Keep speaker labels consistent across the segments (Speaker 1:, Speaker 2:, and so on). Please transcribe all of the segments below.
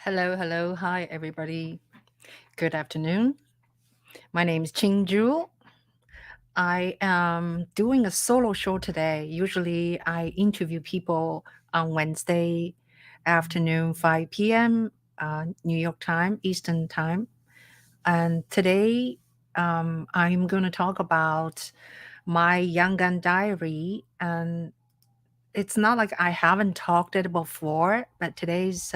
Speaker 1: Hello, hello, hi everybody. Good afternoon. My name is Ching Juhl. I am doing a solo show today. Usually I interview people on Wednesday afternoon 5 p.m. New York time, Eastern time. And today I'm going to talk about my young gun diary, and it's not like I haven't talked it before, but today's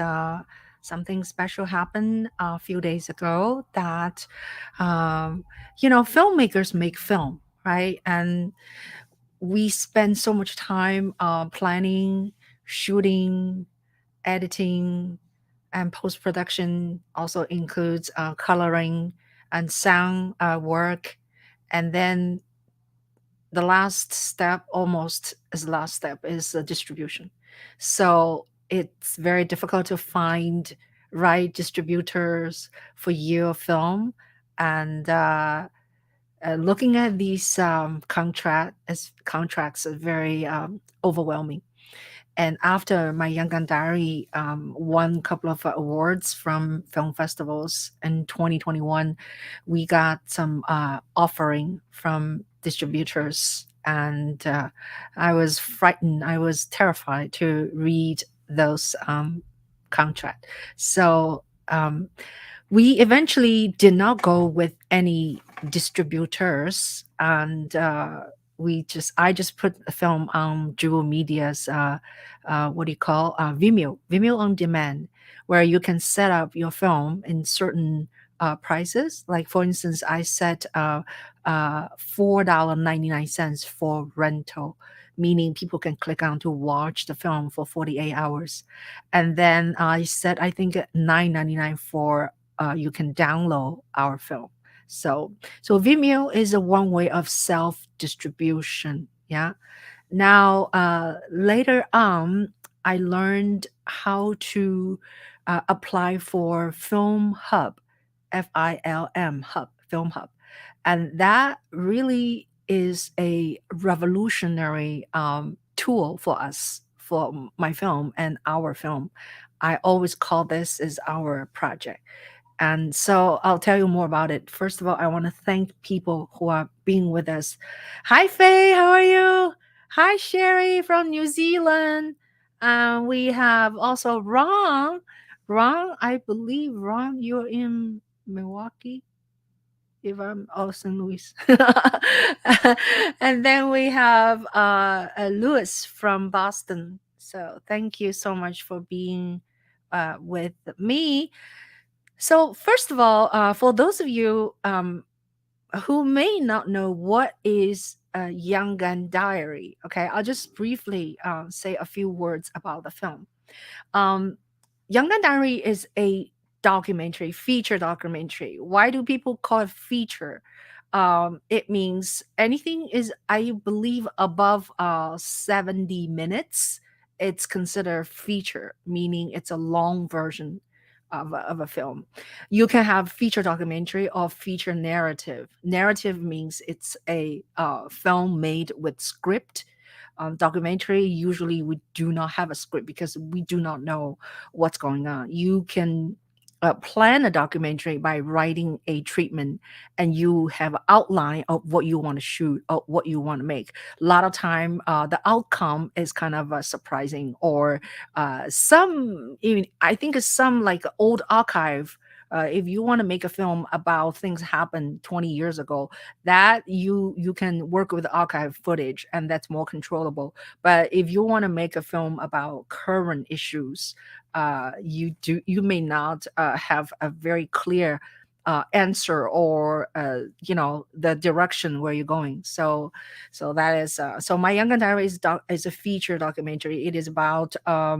Speaker 1: something special happened a few days ago that, um, filmmakers make film, right? And we spend so much time planning, shooting, editing, and post production also includes coloring and sound work. And then the last step, almost as last step, is distribution. So it's very difficult to find right distributors for your film. And looking at these contracts is very overwhelming. And after my Young Gun Diary won a couple of awards from film festivals in 2021, we got some offering from distributors. And I was frightened. I was terrified to read those contract. So we eventually did not go with any distributors, and I just put the film on Jewel Media's what do you call Vimeo on demand, where you can set up your film in certain prices. Like for instance, I set $4.99 for rental, meaning people can click on to watch the film for 48 hours. And then I set, I think, 9.99 for you can download our film. So Vimeo is a one way of self distribution. Yeah. Now, later on, I learned how to apply for Film Hub, FILM Hub, Film Hub. And that really is a revolutionary tool for us, for my film and our film. I always call this is our project. And so I'll tell you more about it. First of all, I want to thank people who are being with us. Hi, Faye. How are you? Hi, Sherry from New Zealand. We have also Ron. Ron, I believe, Ron, you're in Milwaukee, if I'm St. Louis. And then we have Louis from Boston. So thank you so much for being with me. So, first of all, for those of you who may not know what is a Young Gun Diary, okay, I'll just briefly say a few words about the film. Um, Young Gun Diary is a documentary, feature documentary. Why do people call it feature? It means anything is, I believe, above 70 minutes. It's considered feature, meaning it's a long version of a film. You can have feature documentary or feature narrative. Narrative means it's a film made with script. Documentary, usually we do not have a script because we do not know what's going on. You can plan a documentary by writing a treatment, and you have an outline of what you want to shoot or what you want to make. A lot of time the outcome is kind of surprising, or some, even I think it's some like old archive. If you want to make a film about things happened 20 years ago, that you can work with archive footage, and that's more controllable. But if you want to make a film about current issues, you may not have a very clear answer, or the direction where you're going. So that is so my younger diary is a feature documentary. It is about uh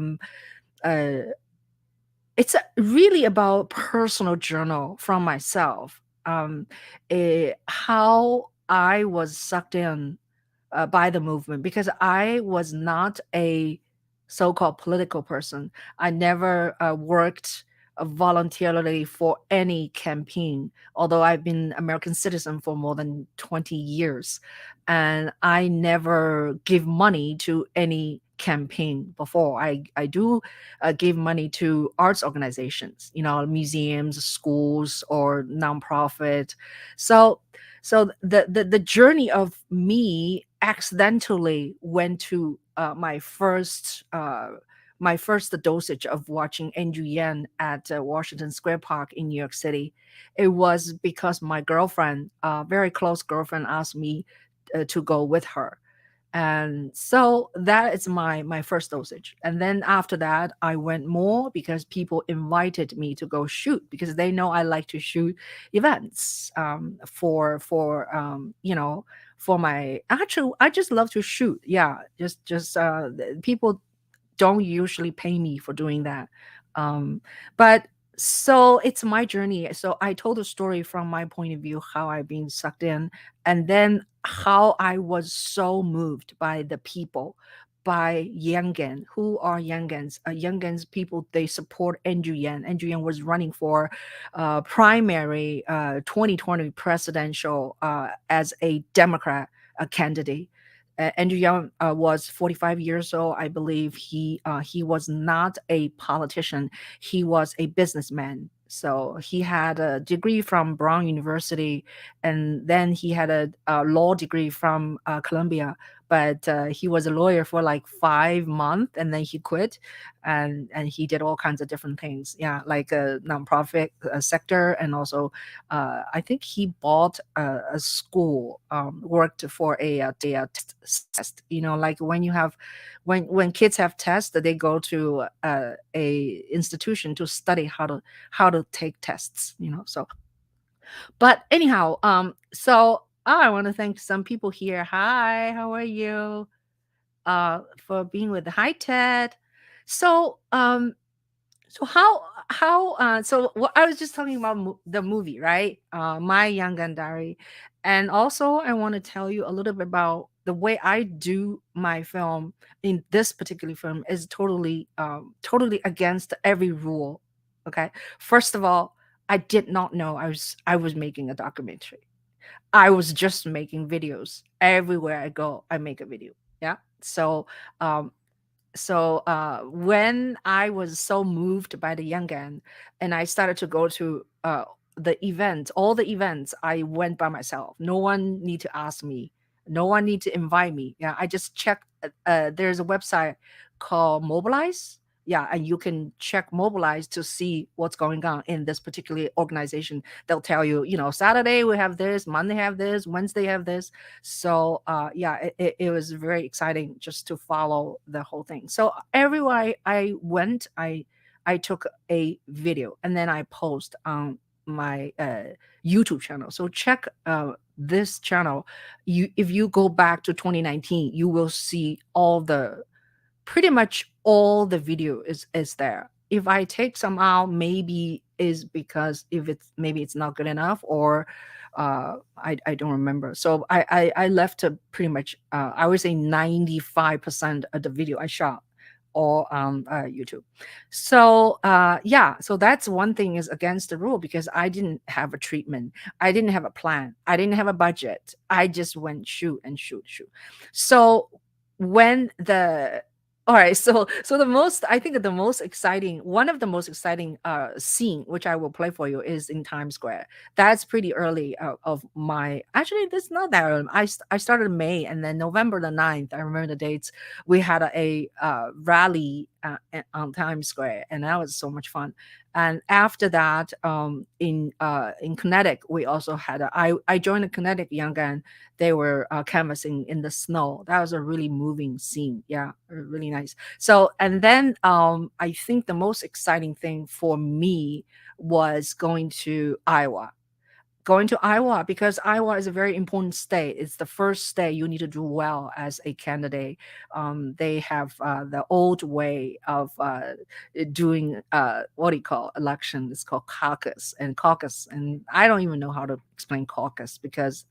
Speaker 1: really about personal journal from myself, how I was sucked in by the movement, because I was not a so-called political person. I never worked voluntarily for any campaign, although I've been American citizen for more than 20 years, and I never give money to any campaign before. I do give money to arts organizations, museums, schools, or nonprofit. So the journey of me accidentally went to my first dosage of watching Andrew Yang at Washington Square Park in New York City. It was because my girlfriend, very close girlfriend, asked me to go with her. And so that is my first dosage. And then after that, I went more because people invited me to go shoot because they know I like to shoot events, for my actually I just love to shoot. Yeah, just people don't usually pay me for doing that. But so it's my journey. So I told a story from my point of view, how I've been sucked in, and then how I was so moved by the people, by Yangan. Who are Yangans? Yangans people, they support Andrew Yang. Andrew Yang was running for primary 2020 presidential as a Democrat candidate. Andrew Yang was 45 years old. I believe he was not a politician. He was a businessman. So he had a degree from Brown University, and then he had a law degree from Columbia. But he was a lawyer for like 5 months, and then he quit, and he did all kinds of different things. Yeah, like a nonprofit sector, and also I think he bought a school, worked for a test. Like when you have, when kids have tests, they go to a institution to study how to take tests. So, but anyhow, so I want to thank some people here. Hi, how are you? For being with the Hi Ted. So, so what I was just talking about the movie, right? My Young Gun Diary, and also I want to tell you a little bit about the way I do my film. In this particular film is totally against every rule. Okay, first of all, I did not know I was making a documentary. I was just making videos. Everywhere I go, I make a video. Yeah. Um, when I was so moved by the Yangan, and I started to go to all the events, I went by myself. No one need to ask me. No one need to invite me. Yeah, I just checked. There's a website called Mobilize. Yeah, and you can check Mobilize to see what's going on in this particular organization. They'll tell you, Saturday we have this, Monday have this, Wednesday have this. So yeah, it was very exciting just to follow the whole thing. So everywhere I went, I took a video, and then I post on my YouTube channel. So check this channel. If you go back to 2019, you will see pretty much all the video is there. If I take some out, maybe is because if it's not good enough, or I don't remember. So I left pretty much, I would say 95% of the video I shot or YouTube. So yeah, so that's one thing is against the rule, because I didn't have a treatment, I didn't have a plan, I didn't have a budget. I just went shoot and shoot. So when the all right, so I think the most exciting, one of the most exciting scene, which I will play for you, is in Times Square. That's pretty early of my, actually that's not that early. I started in May, and then November the 9th, I remember the dates, we had a rally on Times Square, and that was so much fun. And after that, in Connecticut, we also had I joined the Connecticut Young Gun. They were canvassing in the snow. That was a really moving scene. Yeah, really nice. So, and then I think the most exciting thing for me was going to Iowa, because Iowa is a very important state. It's the first state you need to do well as a candidate. They have the old way of doing what do you call election? It's called caucus, and I don't even know how to explain caucus, because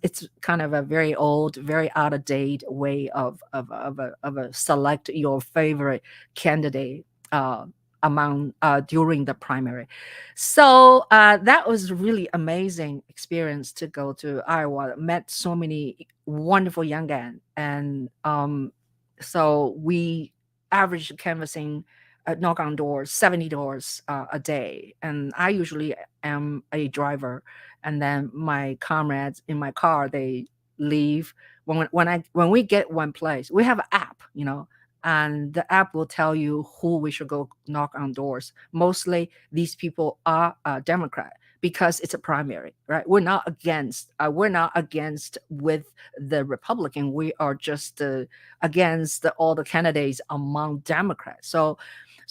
Speaker 1: it's kind of a very old, very out of date way of a select your favorite candidate among during the primary. So that was really amazing experience to go to Iowa. Met so many wonderful young men, and so we averaged canvassing, knock on doors, 70 doors a day. And I usually am a driver, and then my comrades in my car, they leave when we get one place. We have an app, and the app will tell you who we should go knock on doors. Mostly these people are Democrat because it's a primary, right? We're not against with the Republican. We are just against all the candidates among Democrats. So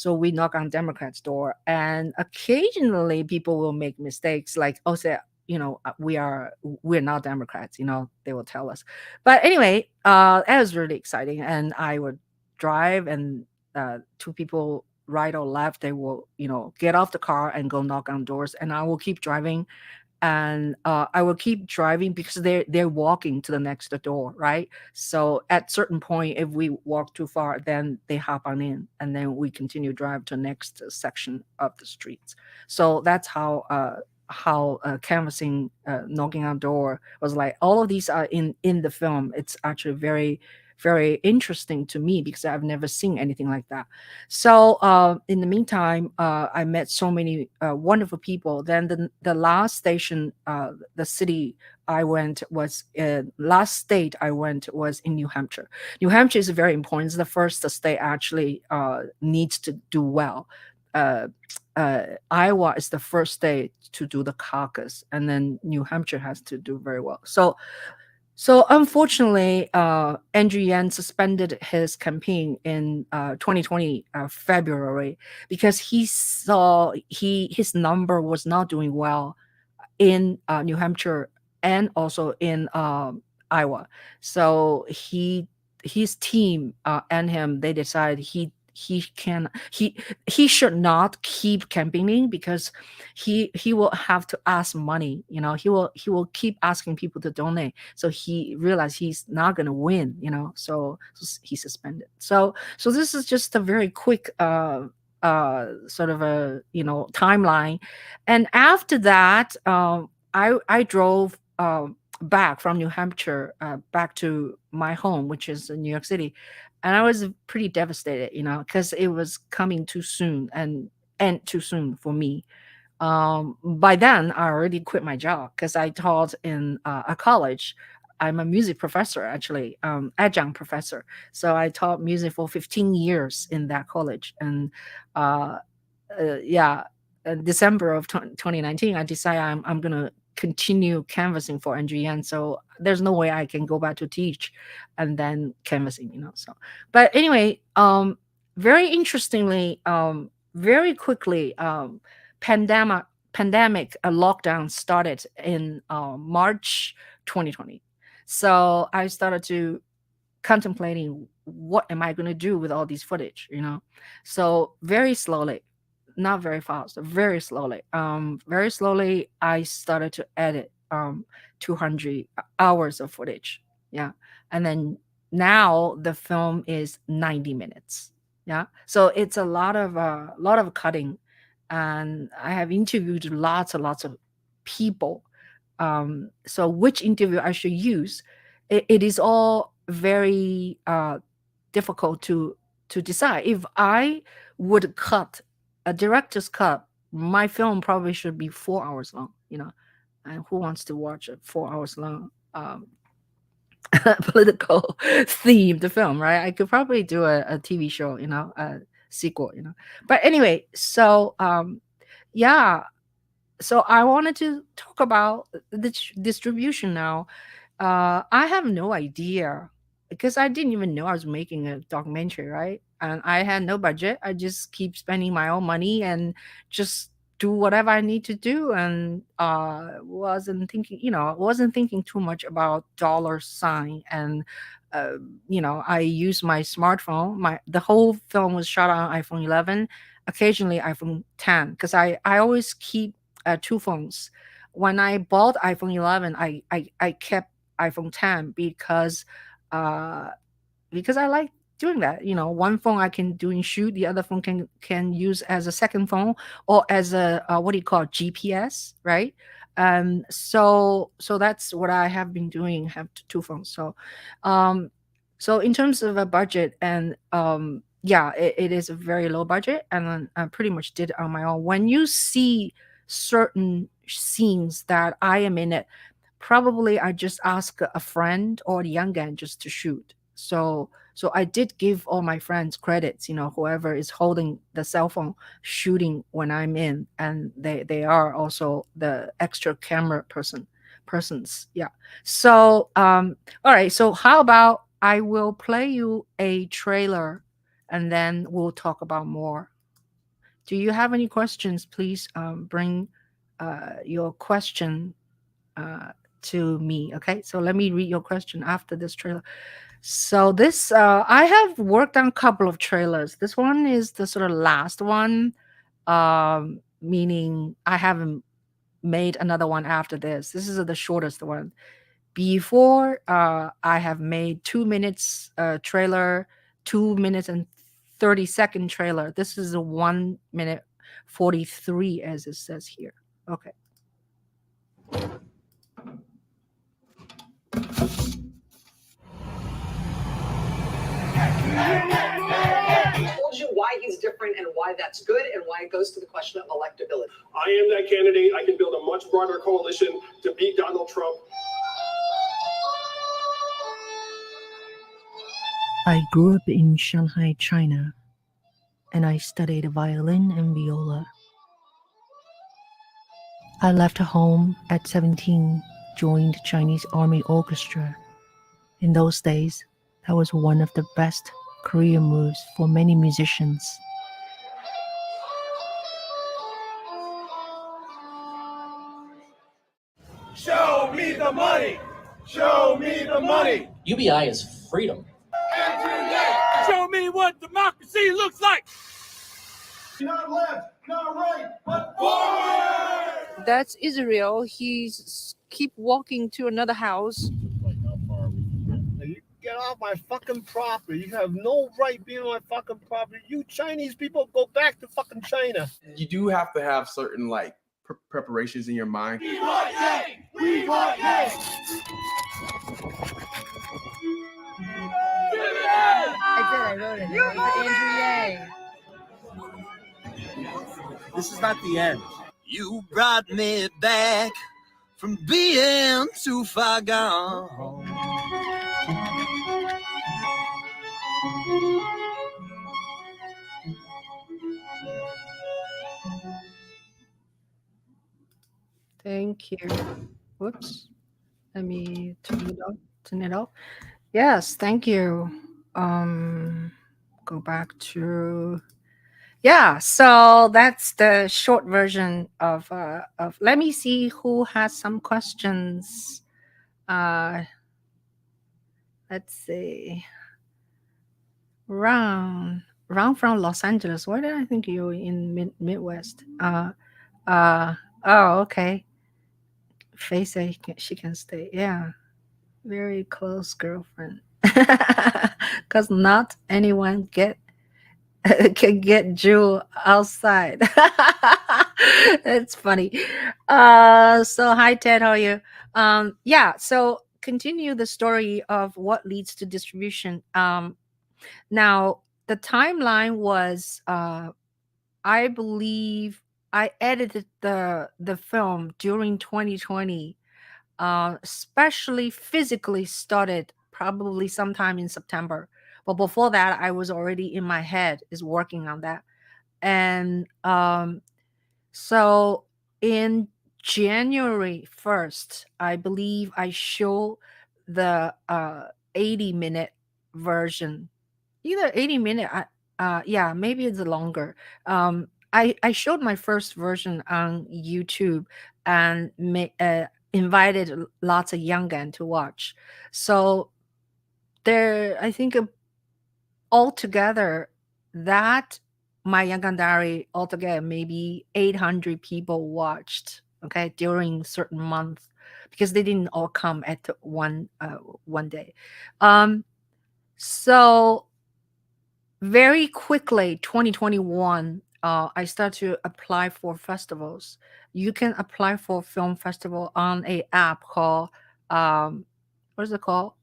Speaker 1: we knock on Democrats' door, and occasionally people will make mistakes, like, oh, say, we're not Democrats. They will tell us. But anyway, that was really exciting, and I would drive, and two people right or left, they will get off the car and go knock on doors, and I will keep driving, and I will keep driving because they're walking to the next door, right? So at certain point, if we walk too far, then they hop on in, and then we continue drive to the next section of the streets. So that's how canvassing, knocking on door was like. All of these are in the film. It's actually very, very interesting to me because I've never seen anything like that. So in the meantime, I met so many wonderful people. Then the last station, the city I went was last state I went was in New Hampshire. New Hampshire is very important. It's the first state actually needs to do well. Uh, Iowa is the first state to do the caucus, and then New Hampshire has to do very well. So unfortunately, Andrew Yang suspended his campaign in 2020 February because he saw his number was not doing well in New Hampshire and also in Iowa. So his team and him, they decided he should not keep campaigning because he will have to ask money. He will keep asking people to donate. So he realized he's not going to win. So he suspended. So this is just a very quick sort of a timeline. And after that, I drove back from New Hampshire back to my home, which is in New York City, and I was pretty devastated, because it was coming too soon, and too soon for me. By then, I already quit my job because I taught in a college. I'm a music professor, actually, adjunct professor. So I taught music for 15 years in that college, and uh, yeah, December of 2019, I decided I'm gonna continue canvassing for Andrew Yan. So there's no way I can go back to teach and then canvassing, So, but anyway, very interestingly, very quickly, pandemic lockdown started in March 2020. So I started to contemplating what am I going to do with all these footage. So very slowly, not very fast, very slowly, I started to edit 200 hours of footage. Yeah. And then now the film is 90 minutes. Yeah. So it's a lot of cutting, and I have interviewed lots and lots of people. So which interview I should use, it is all very difficult to decide. If I would cut a director's cut, my film probably should be 4 hours long. And who wants to watch a 4 hours long political themed film, right? I could probably do a TV show, a sequel. But anyway, so yeah, so I wanted to talk about the distribution now. I have no idea because I didn't even know I was making a documentary, right? And I had no budget. I just keep spending my own money and just do whatever I need to do, and wasn't thinking too much about dollar sign. And uh, I use my smartphone. The whole film was shot on iPhone 11, occasionally iPhone 10, because I always keep two phones. When I bought iPhone 11, I kept iPhone 10 uh, because I like doing that. One phone I can doing shoot, the other phone can use as a second phone, or as a what do you call it, GPS, right? So that's what I have been doing. Have two phones. Um, so in terms of a budget, and yeah, it is a very low budget, and then I pretty much did it on my own. When you see certain scenes that I am in it, probably I just ask a friend or the young gun just to shoot. So I did give all my friends credits, whoever is holding the cell phone shooting when I'm in, and they are also the extra camera persons. Yeah. So all right, so how about I will play you a trailer, and then we'll talk about more. Do you have any questions? Please bring your question uh, to me. Okay, so let me read your question after this trailer. So this, I have worked on a couple of trailers. This one is the sort of last one, meaning I haven't made another one after this. This is the shortest one. Before, I have made 2 minutes trailer, 2 minutes and 30-second trailer. This is a 1 minute 43, as it says here. Okay.
Speaker 2: Told you why he's different and why that's good and why it goes to the question of electability. I am that candidate. I can build a much broader coalition to beat Donald Trump.
Speaker 1: I grew up in Shanghai, China, and I studied violin and viola. I left home at 17, joined Chinese Army Orchestra. In those days, that was one of the best career moves for many musicians.
Speaker 3: Show me the money! Show me the money!
Speaker 4: UBI is freedom.
Speaker 3: Show me what democracy looks like! Not left, not right, but forward!
Speaker 1: That's Israel. He's keep walking to another house.
Speaker 5: You get off my fucking property. You have no right being on my fucking property. You Chinese people, go back to fucking China.
Speaker 6: You do have to have certain preparations in your mind.
Speaker 3: We want Yang! We want Yang!
Speaker 1: I wrote it. Andrew Yang.
Speaker 7: This is not the end. You brought me back from being too far gone.
Speaker 1: Thank you. Whoops. Let me turn it off. Yes, thank you. Go back to so that's the short version of let me see who has some questions. Let's see. Ron from Los Angeles. Why did I think you were in Midwest? Oh, okay. Faye said she can stay. Yeah, very close girlfriend. Because not anyone can get Juhl outside. It's funny. So hi Ted, how are you? So continue the story of what leads to distribution. Now the timeline was I believe I edited the film during 2020, especially physically started probably sometime in September. But before that, I was already in my head is working on that. And so in January 1st, I believe I showed the 80-minute version. Either 80-minute, yeah, maybe it's longer. I showed my first version on YouTube and invited lots of young gun to watch. So there, I think altogether that my young gun diary altogether maybe 800 people watched. Okay, during certain months, because they didn't all come at one day. So very quickly, 2021, I start to apply for festivals. You can apply for film festival on a app called um, what is it called?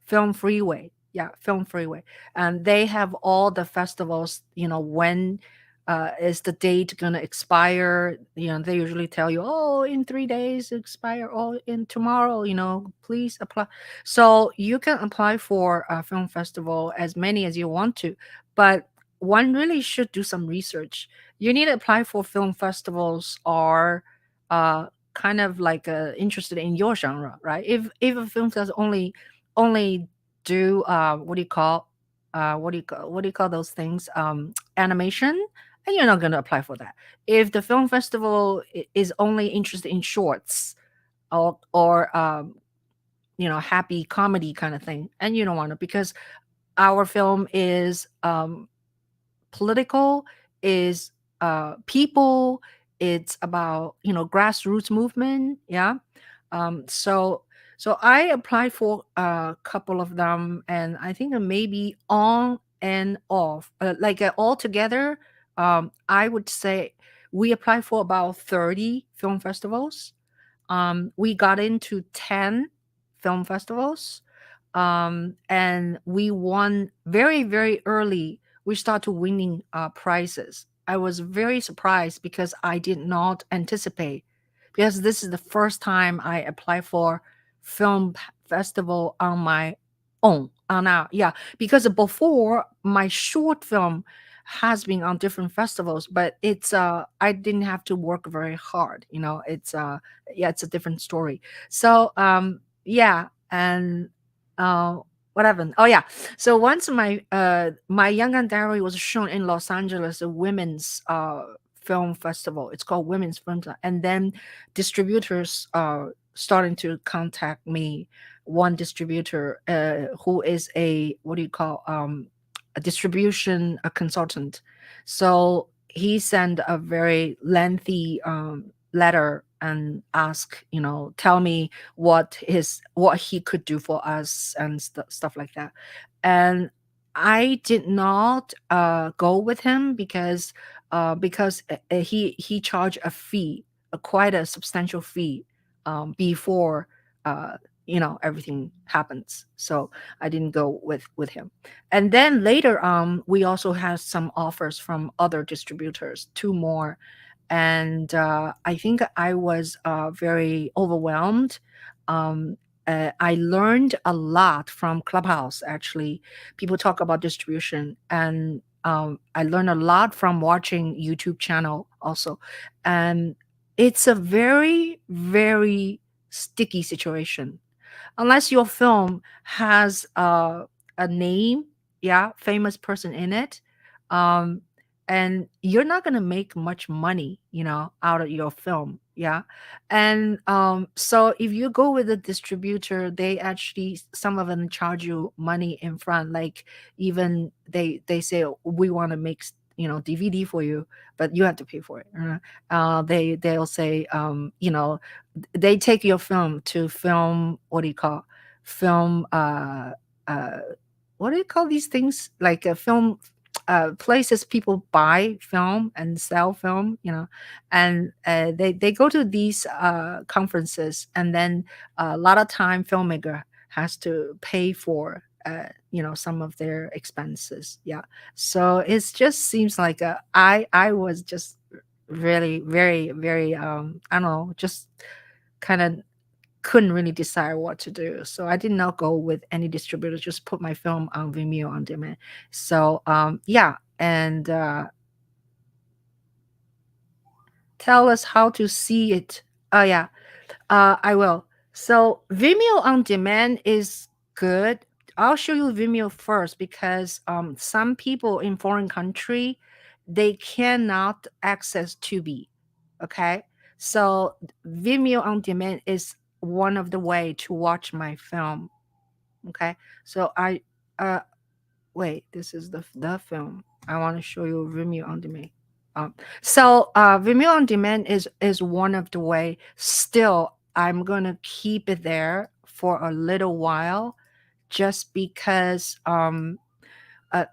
Speaker 1: Film Freeway. Yeah, Film Freeway. And they have all the festivals, when is the date gonna expire. They usually tell you, oh, in 3 days expire, or in tomorrow, please apply. So you can apply for a film festival as many as you want to, but one really should do some research. You need to apply for film festivals or kind of like interested in your genre, right? If a film does only do what do you call those things, animation, and you're not going to apply for that. If the film festival is only interested in shorts or happy comedy kind of thing, and you don't want to, because our film is political, is people, it's about grassroots movement. Yeah. So I applied for a couple of them, and I think maybe on and off, like all together, I would say we applied for about 30 film festivals. We got into 10 film festivals, and we won very, very early. We started winning prizes. I was very surprised because I did not anticipate, because this is the first time I apply for festival on my own. Yeah, because before, my short film has been on different festivals, but it's I didn't have to work very hard. It's yeah, it's a different story. So yeah, and uh what happened? Oh yeah. So once my Young and Diary was shown in Los Angeles, a women's film festival. It's called Women's Film, and then distributors starting to contact me. One distributor who is a, what do you call, a distribution a consultant. So he sent a very lengthy letter and ask, tell me what he could do for us and stuff like that. And I did not go with him because he charged a fee, quite a substantial fee, before uh, everything happens. So I didn't go with him. And then later we also had some offers from other distributors, two more. And I think I was very overwhelmed. I learned a lot from Clubhouse, actually. People talk about distribution, and I learned a lot from watching YouTube channel also. And it's a very, very sticky situation unless your film has a name, yeah, famous person in it, um, and you're not gonna make much money, out of your film, yeah. And so if you go with a distributor, they actually, some of them charge you money in front, like even they say, we want to make DVD for you, but you have to pay for it. They'll say, they take your film to film, what do you call, film uh what do you call these things, like a film places people buy film and sell film, and they go to these conferences, and then a lot of time filmmaker has to pay for some of their expenses. Yeah. So it just seems like I was just really very, very I don't know, just kind of couldn't really decide what to do. So I did not go with any distributor, just put my film on Vimeo on demand. So yeah, and tell us how to see it. Oh yeah, I will. So Vimeo on demand is good. I'll show you Vimeo first, because some people in foreign country, they cannot access Tubi. Okay, so Vimeo on demand is one of the way to watch my film. Okay, so I wait, this is the film. I want to show you Vimeo on demand. So Vimeo on demand is one of the way. Still, I'm gonna keep it there for a little while, just because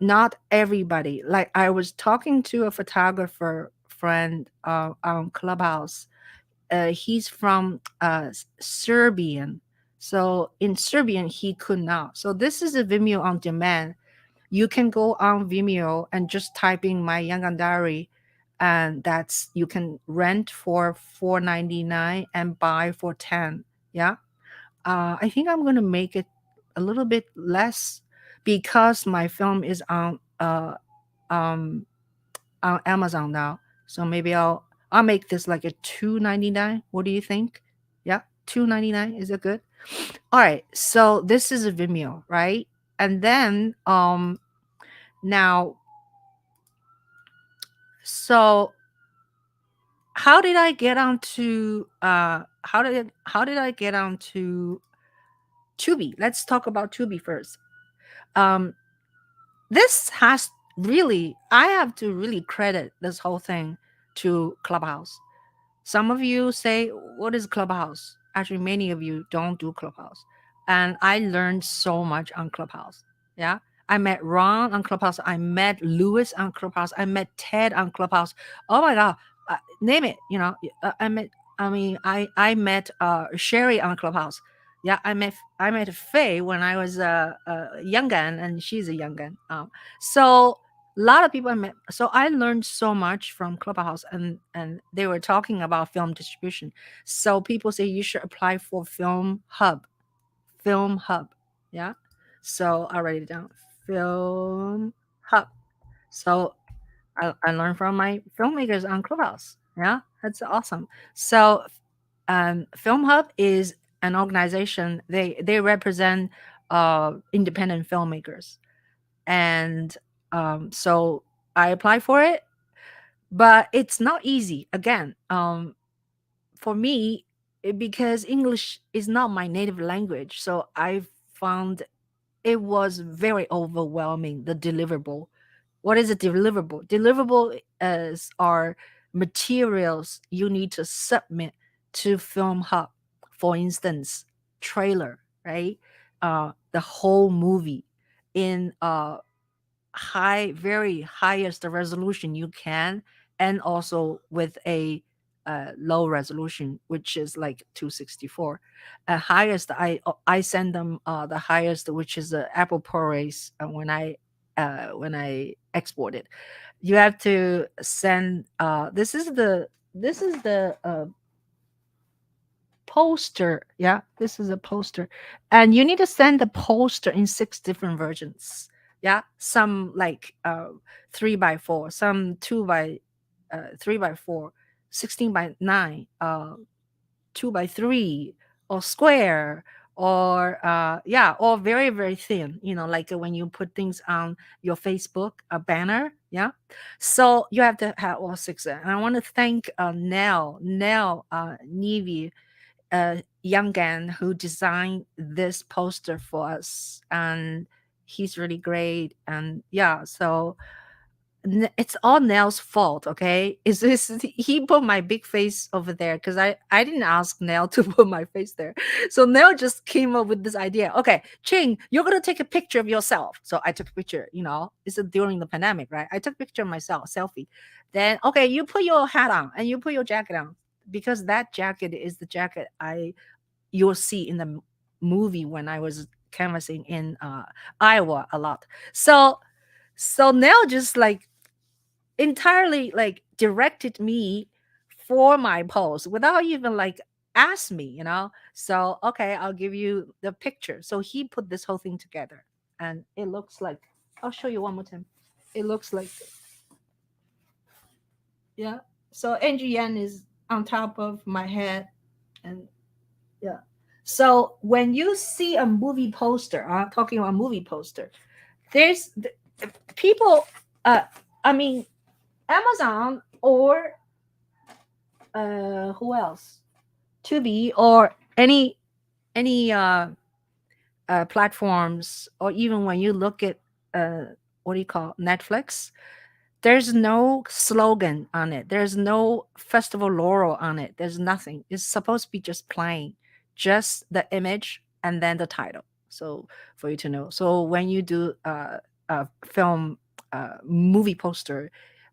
Speaker 1: Not everybody. Like I was talking to a photographer friend on Clubhouse. He's from Serbian. So in Serbian, he could not. So this is a Vimeo on demand. You can go on Vimeo and just type in my Yangon diary, and that's you can rent for 4.99 and buy for 10. Yeah. I think I'm gonna make it a little bit less because my film is um on Amazon now. So maybe I'll make this like a 2.99. What do you think? Yeah, 2.99. Is it good? All right. So this is a Vimeo, right? And then now, so how did I get onto how did I get onto Tubi? Let's talk about Tubi first. Um this has really, I have to really credit this whole thing to Clubhouse. Some of you say, what is Clubhouse? Actually, many of you don't do Clubhouse. And I learned so much on Clubhouse. Yeah. I met Ron on Clubhouse. I met Lewis on Clubhouse. I met Ted on Clubhouse. Oh my God. Name it. I met Sherry on Clubhouse. Yeah. I met Faye when I was a young gun, and she's a young gun. So a lot of people I met. So I learned so much from Clubhouse, and they were talking about film distribution. So people say you should apply for Film Hub. Yeah. So I write it down. Film Hub. So I learned from my filmmakers on Clubhouse. Yeah, that's awesome. So Film Hub is an organization. They represent independent filmmakers, and so I applied for it, but it's not easy. Again, for me, because English is not my native language, so I found it was very overwhelming. The deliverable. What is a deliverable? Deliverable is are materials you need to submit to Film Hub. For instance, trailer, right? The whole movie in very highest resolution you can, and also with a low resolution, which is like 264. Highest, I send them the highest, which is Apple ProRes. When I export it, you have to send. This is the poster. Yeah, this is a poster, and you need to send the poster in 6 different versions. Yeah, some like 3 by 4, some 3 by 4, 16 by 9, 2 by 3, or square, or yeah, or very very thin, like when you put things on your Facebook a banner. Yeah, so you have to have all 6. And I want to thank Nell Nevi, Youngan, who designed this poster for us, and he's really great. And yeah, so it's all Nell's fault. Okay, is this he put my big face over there because I didn't ask Nell to put my face there. So Nell just came up with this idea. Okay, Ching, you're gonna take a picture of yourself. So I took a picture. It's during the pandemic, right? I took a picture of myself, selfie. Then okay, you put your hat on and you put your jacket on, because that jacket is the jacket you'll see in the movie when I was canvassing in Iowa a lot. So Nell just like entirely like directed me for my pose without even like ask me. So okay, I'll give you the picture. So he put this whole thing together, and it looks like, I'll show you one more time. It looks like, yeah. So Andrew Yan is on top of my head, and yeah. So when you see a movie poster, I'm talking about movie poster, there's people, I mean, Amazon or who else? Tubi or any platforms, or even when you look at what do you call Netflix, there's no slogan on it. There's no festival laurel on it. There's nothing. It's supposed to be just plain, just the image and then the title. So for you to know. So when you do film movie poster.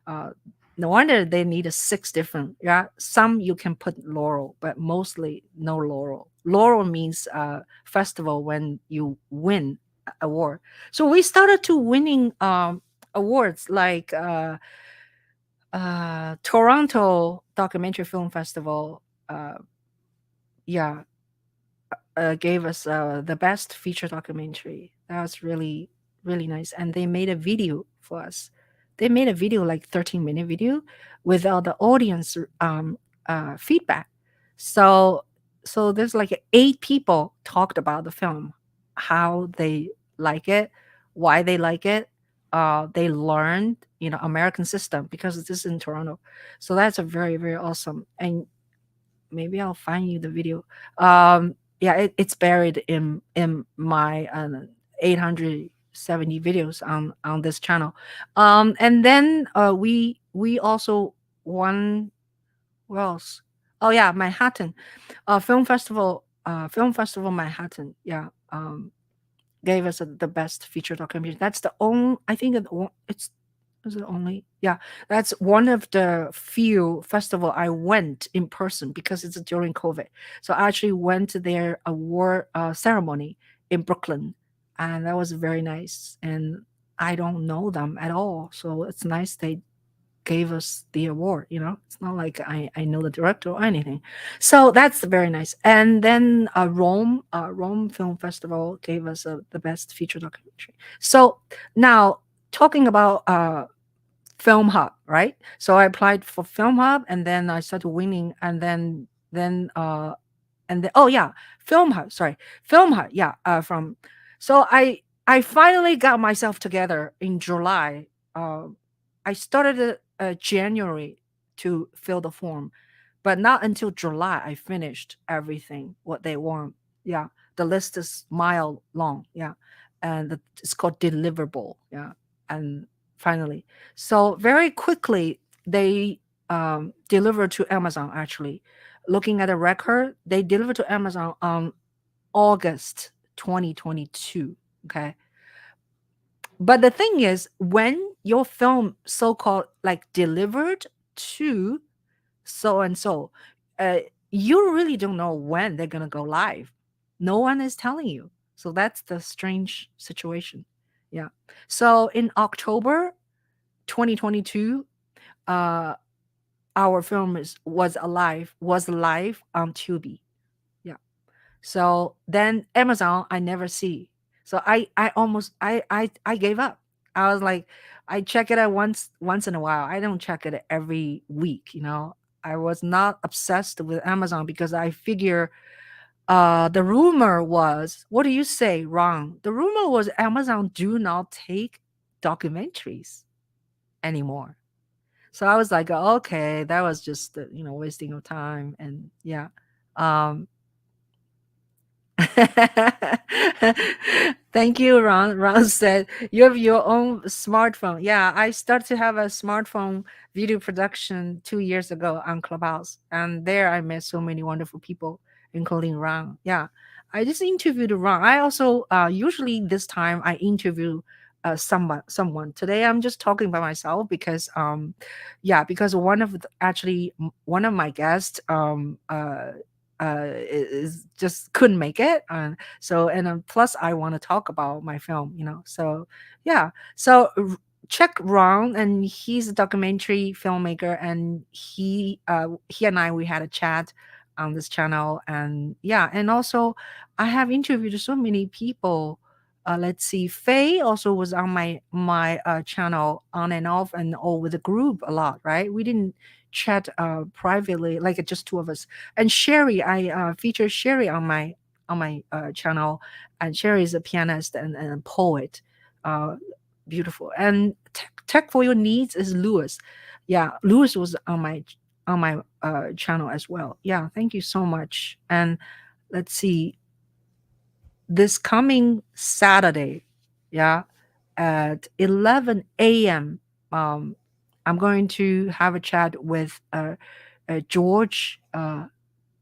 Speaker 1: Uh, no wonder they need a 6 different. Yeah, some you can put laurel, but mostly no laurel. Laurel means festival when you win award. So we started to winning awards like Toronto Documentary Film Festival. Yeah, gave us the best feature documentary. That was really really nice, and they made a video for us. They made a video like 13-minute video with all the audience feedback. So there's like 8 people talked about the film, how they like it, why they like it. They learned American system because this is in Toronto. So that's a very very awesome. And maybe I'll find you the video. Yeah, it's buried in my 870 videos on this channel. And then we also won. What else? Oh yeah, Manhattan, film festival Manhattan. Yeah, gave us the best feature documentary. That's the only. I think it's is it only? Yeah, that's one of the few festival I went in person because it's during COVID. So I actually went to their award ceremony in Brooklyn, and that was very nice. And I don't know them at all, so it's nice they gave us the award. It's not like I know the director or anything. So that's very nice. And then Rome Film Festival gave us the best feature documentary. So now talking about Film Hub, right? So I applied for Film Hub, and then I started winning, and then oh yeah, Film Hub. Sorry, Film Hub. Yeah, from. So I finally got myself together in July. I started January to fill the form, but not until July I finished everything what they want. Yeah, the list is mile long. Yeah, and it's called deliverable. Yeah, and finally, so very quickly they delivered to Amazon. Actually, looking at the record, they delivered to Amazon on August 2022. Okay, but the thing is, when your film so-called like delivered to so and so, uh, you really don't know when they're gonna go live. No one is telling you. So that's the strange situation. Yeah. So in October 2022, uh, our film was live on Tubi. Yeah. So then Amazon, I never see. So I almost I gave up. I was like, I check it out once in a while. I don't check it every week. I was not obsessed with Amazon because I figure the rumor was, what do you say, Ron? The rumor was Amazon do not take documentaries anymore. So I was like, okay, that was just wasting of time. And yeah. um Thank you, Ron. Ron said you have your own smartphone. Yeah, I started to have a smartphone video production 2 years ago on Clubhouse, and there I met so many wonderful people, including Ron. Yeah, I just interviewed Ron. I also usually this time I interview someone. Today I'm just talking by myself because yeah, because one of my guests is just couldn't make it. So and plus I want to talk about my film. So yeah. So check Ron, and he's a documentary filmmaker, and he and I we had a chat on this channel. And yeah, and also I have interviewed so many people. Let's see, Faye also was on my channel on and off and all with the group a lot, right? We didn't chat privately, like just two of us. And Sherry, I featured Sherry on my channel, and Sherry is a pianist and a poet. Uh, Beautiful. And tech for your needs is Lewis. Yeah, Lewis was on my channel as well. Yeah, thank you so much. And let's see, this coming Saturday, yeah, at 11 a.m. I'm going to have a chat with George.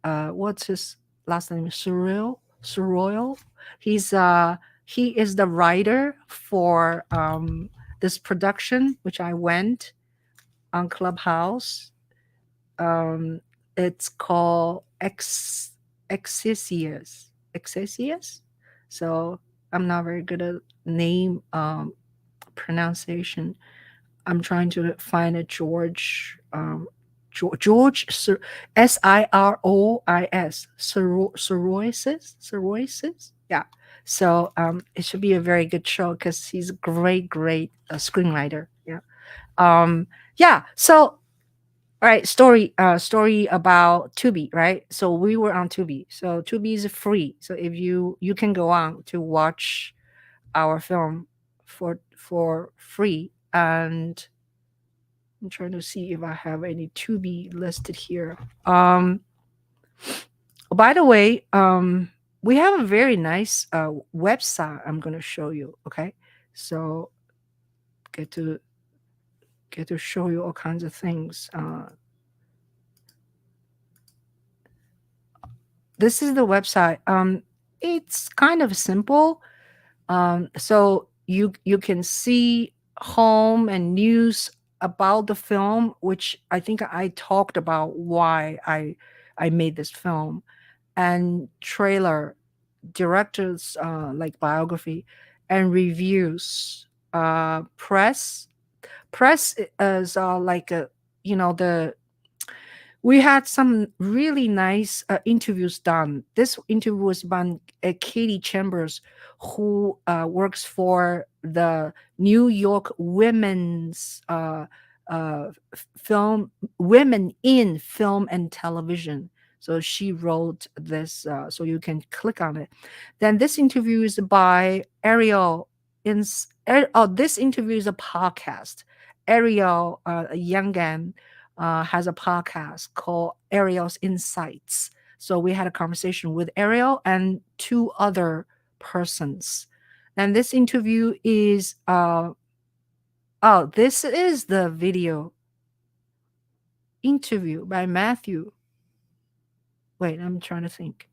Speaker 1: What's his last name? Surreal. He's He is the writer for this production, which I went on Clubhouse. Um, it's called Exisius. Exisius. So I'm not very good at name pronunciation. I'm trying to find a George Sirois Siroisis. Yeah. So it should be a very good show because he's a great screenwriter. Yeah. Um, yeah. So all right, story about Tubi, right? So we were on Tubi. So Tubi is free. So if you can go on to watch our film for free. And I'm trying to see if I have any Tubi listed here. By the way, we have a very nice website I'm going to show you. Okay, so get to get to show you all kinds of things. This is the website. It's kind of simple. So you can see home and news about the film, which I think I talked about why I made this film, and trailer, directors like biography, and reviews. Press is like a the we had some really nice interviews done. This interview was by Katie Chambers, who works for the New York Women's Film, Women in Film and Television. So she wrote this, so you can click on it. Then this interview is by Ariel. This interview is a podcast. Ariel Youngan has a podcast called Ariel's Insights. So we had a conversation with Ariel and two other persons. And this interview is this is the video interview by Matthew. Wait, I'm trying to think.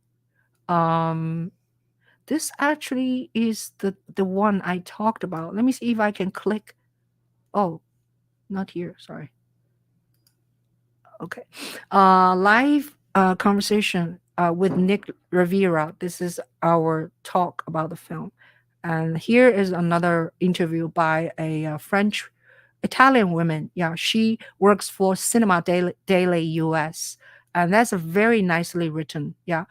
Speaker 1: This actually is the one I talked about. Let me see if I can click. Oh, not here, sorry. Okay. Live conversation with Nick Rivera. This is our talk about the film. And here is another interview by a French Italian woman. Yeah, she works for Cinema Daily US. And that's a very nicely written. Yeah.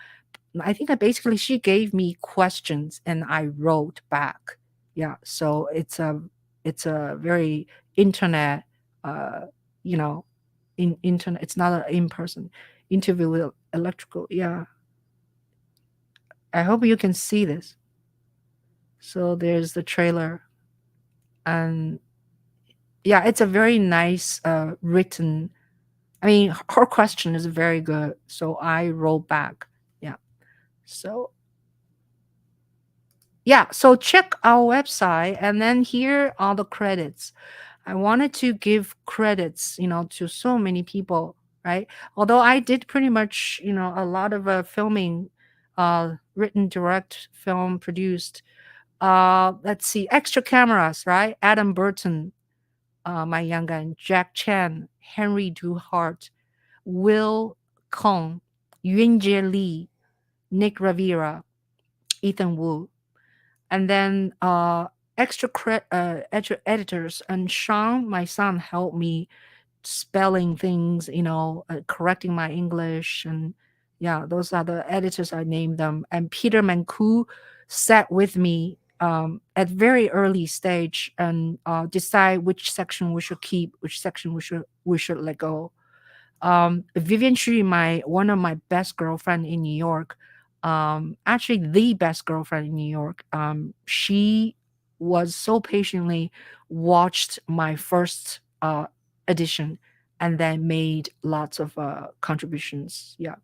Speaker 1: I think that basically she gave me questions and I wrote back. Yeah. So it's a very internet you know in internet. It's not an in-person interview with electrical. Yeah, I hope you can see this. So there's the trailer, and yeah, it's a very nice written. I mean, her question is very good, so I wrote back. Yeah. So yeah, so check our website, and then here are the credits. I wanted to give credits, to so many people, right? Although I did pretty much, a lot of filming, written, direct, film produced. Let's see, extra cameras, right? Adam Burton, my young guy, Jack Chan, Henry Duhart, Will Kong, Yunjie Lee, Nick Rivera, Ethan Wu, and then extra editors, and Sean, my son, helped me spelling things, correcting my English. And yeah, those are the editors, I named them. And Peter Mancu sat with me at very early stage and decide which section we should keep, which section we should let go. Vivian Xu, one of my best girlfriend in New York, actually the best girlfriend in New York. She was so patiently watched my first edition and then made lots of contributions. Yeah,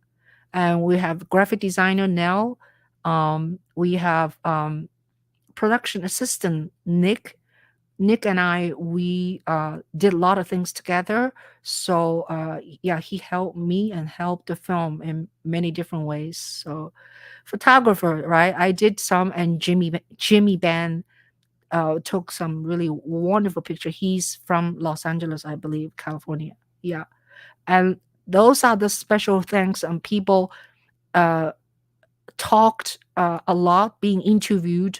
Speaker 1: and we have graphic designer Nell. We have production assistant Nick. Nick and I, we did a lot of things together. So yeah, he helped me and helped the film in many different ways. So photographer, right? I did some, and Jimmy Ban took some really wonderful picture. He's from Los Angeles, I believe, California. Yeah, and those are the special things. And people uh, talked a lot, being interviewed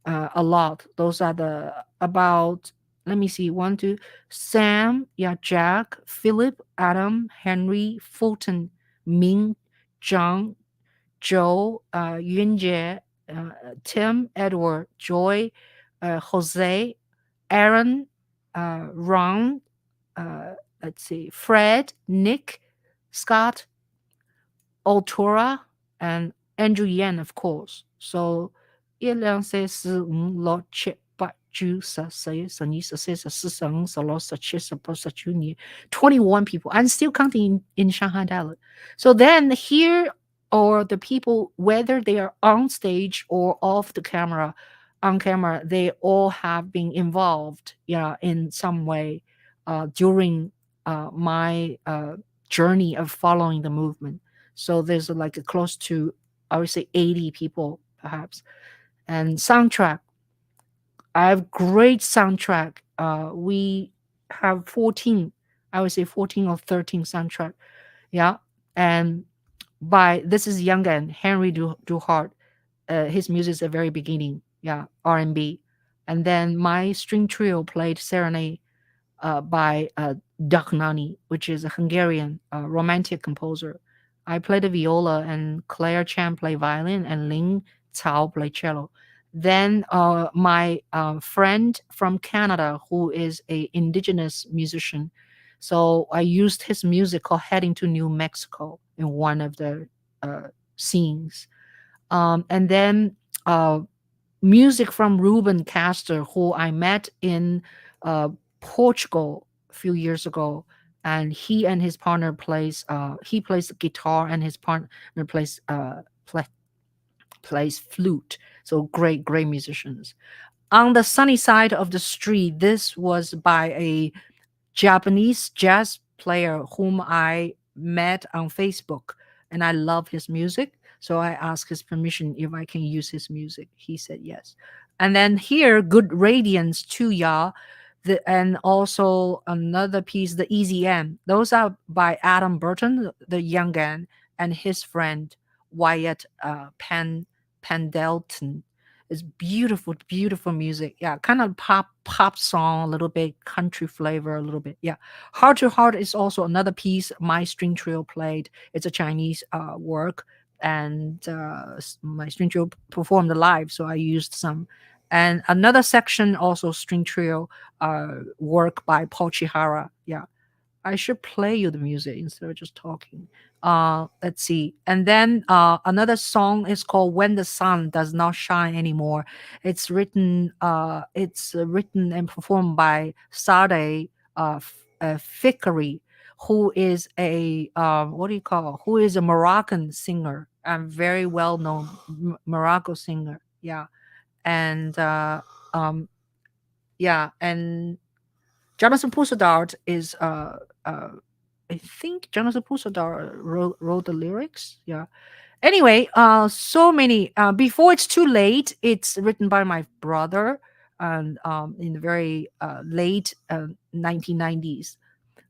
Speaker 1: a lot. Those are the about. Let me see. One, two, Sam, yeah, Jack, Philip, Adam, Henry, Fulton, Ming, John, Joe, Yunjie, Tim, Edward, Joy, Jose, Aaron, Ron, uh, let's see, Fred, Nick, Scott, Altura, and Andrew Yan, of course. So 21 people. I'm still counting in Shanghai dialect. So then here are the people, whether they are on stage or off the camera, on camera, they all have been involved, yeah, in some way during my journey of following the movement. So there's like a close to, I would say, 80 people perhaps. And soundtrack, I have great soundtrack. We have 14, I would say 14 or 13 soundtrack. Yeah. And by this is young and Henry Duhart. His music is at the very beginning. Yeah. R&B. And then my string trio played Serenade by Daknani, which is a Hungarian romantic composer. I played the viola, and Claire Chan played violin, and Ling Cao played cello. Then my friend from Canada, who is a indigenous musician, so I used his music called "Heading to New Mexico" in one of the scenes. And then uh, music from Ruben Castor, who I met in uh, Portugal a few years ago, and he and his partner plays. He plays the guitar, and his partner plays plays flute. So great, great musicians. On the sunny side of the street, this was by a Japanese jazz player whom I met on Facebook, and I love his music. So I asked his permission if I can use his music. He said yes. And then here, Good Radiance to Ya, and also another piece, The Easy End. Those are by Adam Burton, the young man, and his friend Wyatt Pendleton. It's beautiful, beautiful music. Yeah, kind of pop song, a little bit country flavor, a little bit. Yeah, Heart to Heart is also another piece my string trio played. It's a Chinese work, and my string trio performed live, so I used some. And another section also string trio work by Paul Chihara. Yeah, I should play you the music instead of just talking. Let's see. And then another song is called "When the Sun Does Not Shine Anymore." It's written and performed by Sade Fikri, who is a what do you call? Who is a Moroccan singer and very well known Morocco singer. Yeah, and um, yeah, and Jonathan Pussadart is uh I think Jonathan Pussadart wrote the lyrics. Yeah. Anyway, so many. Before it's too late, it's written by my brother, and in the very late 1990s.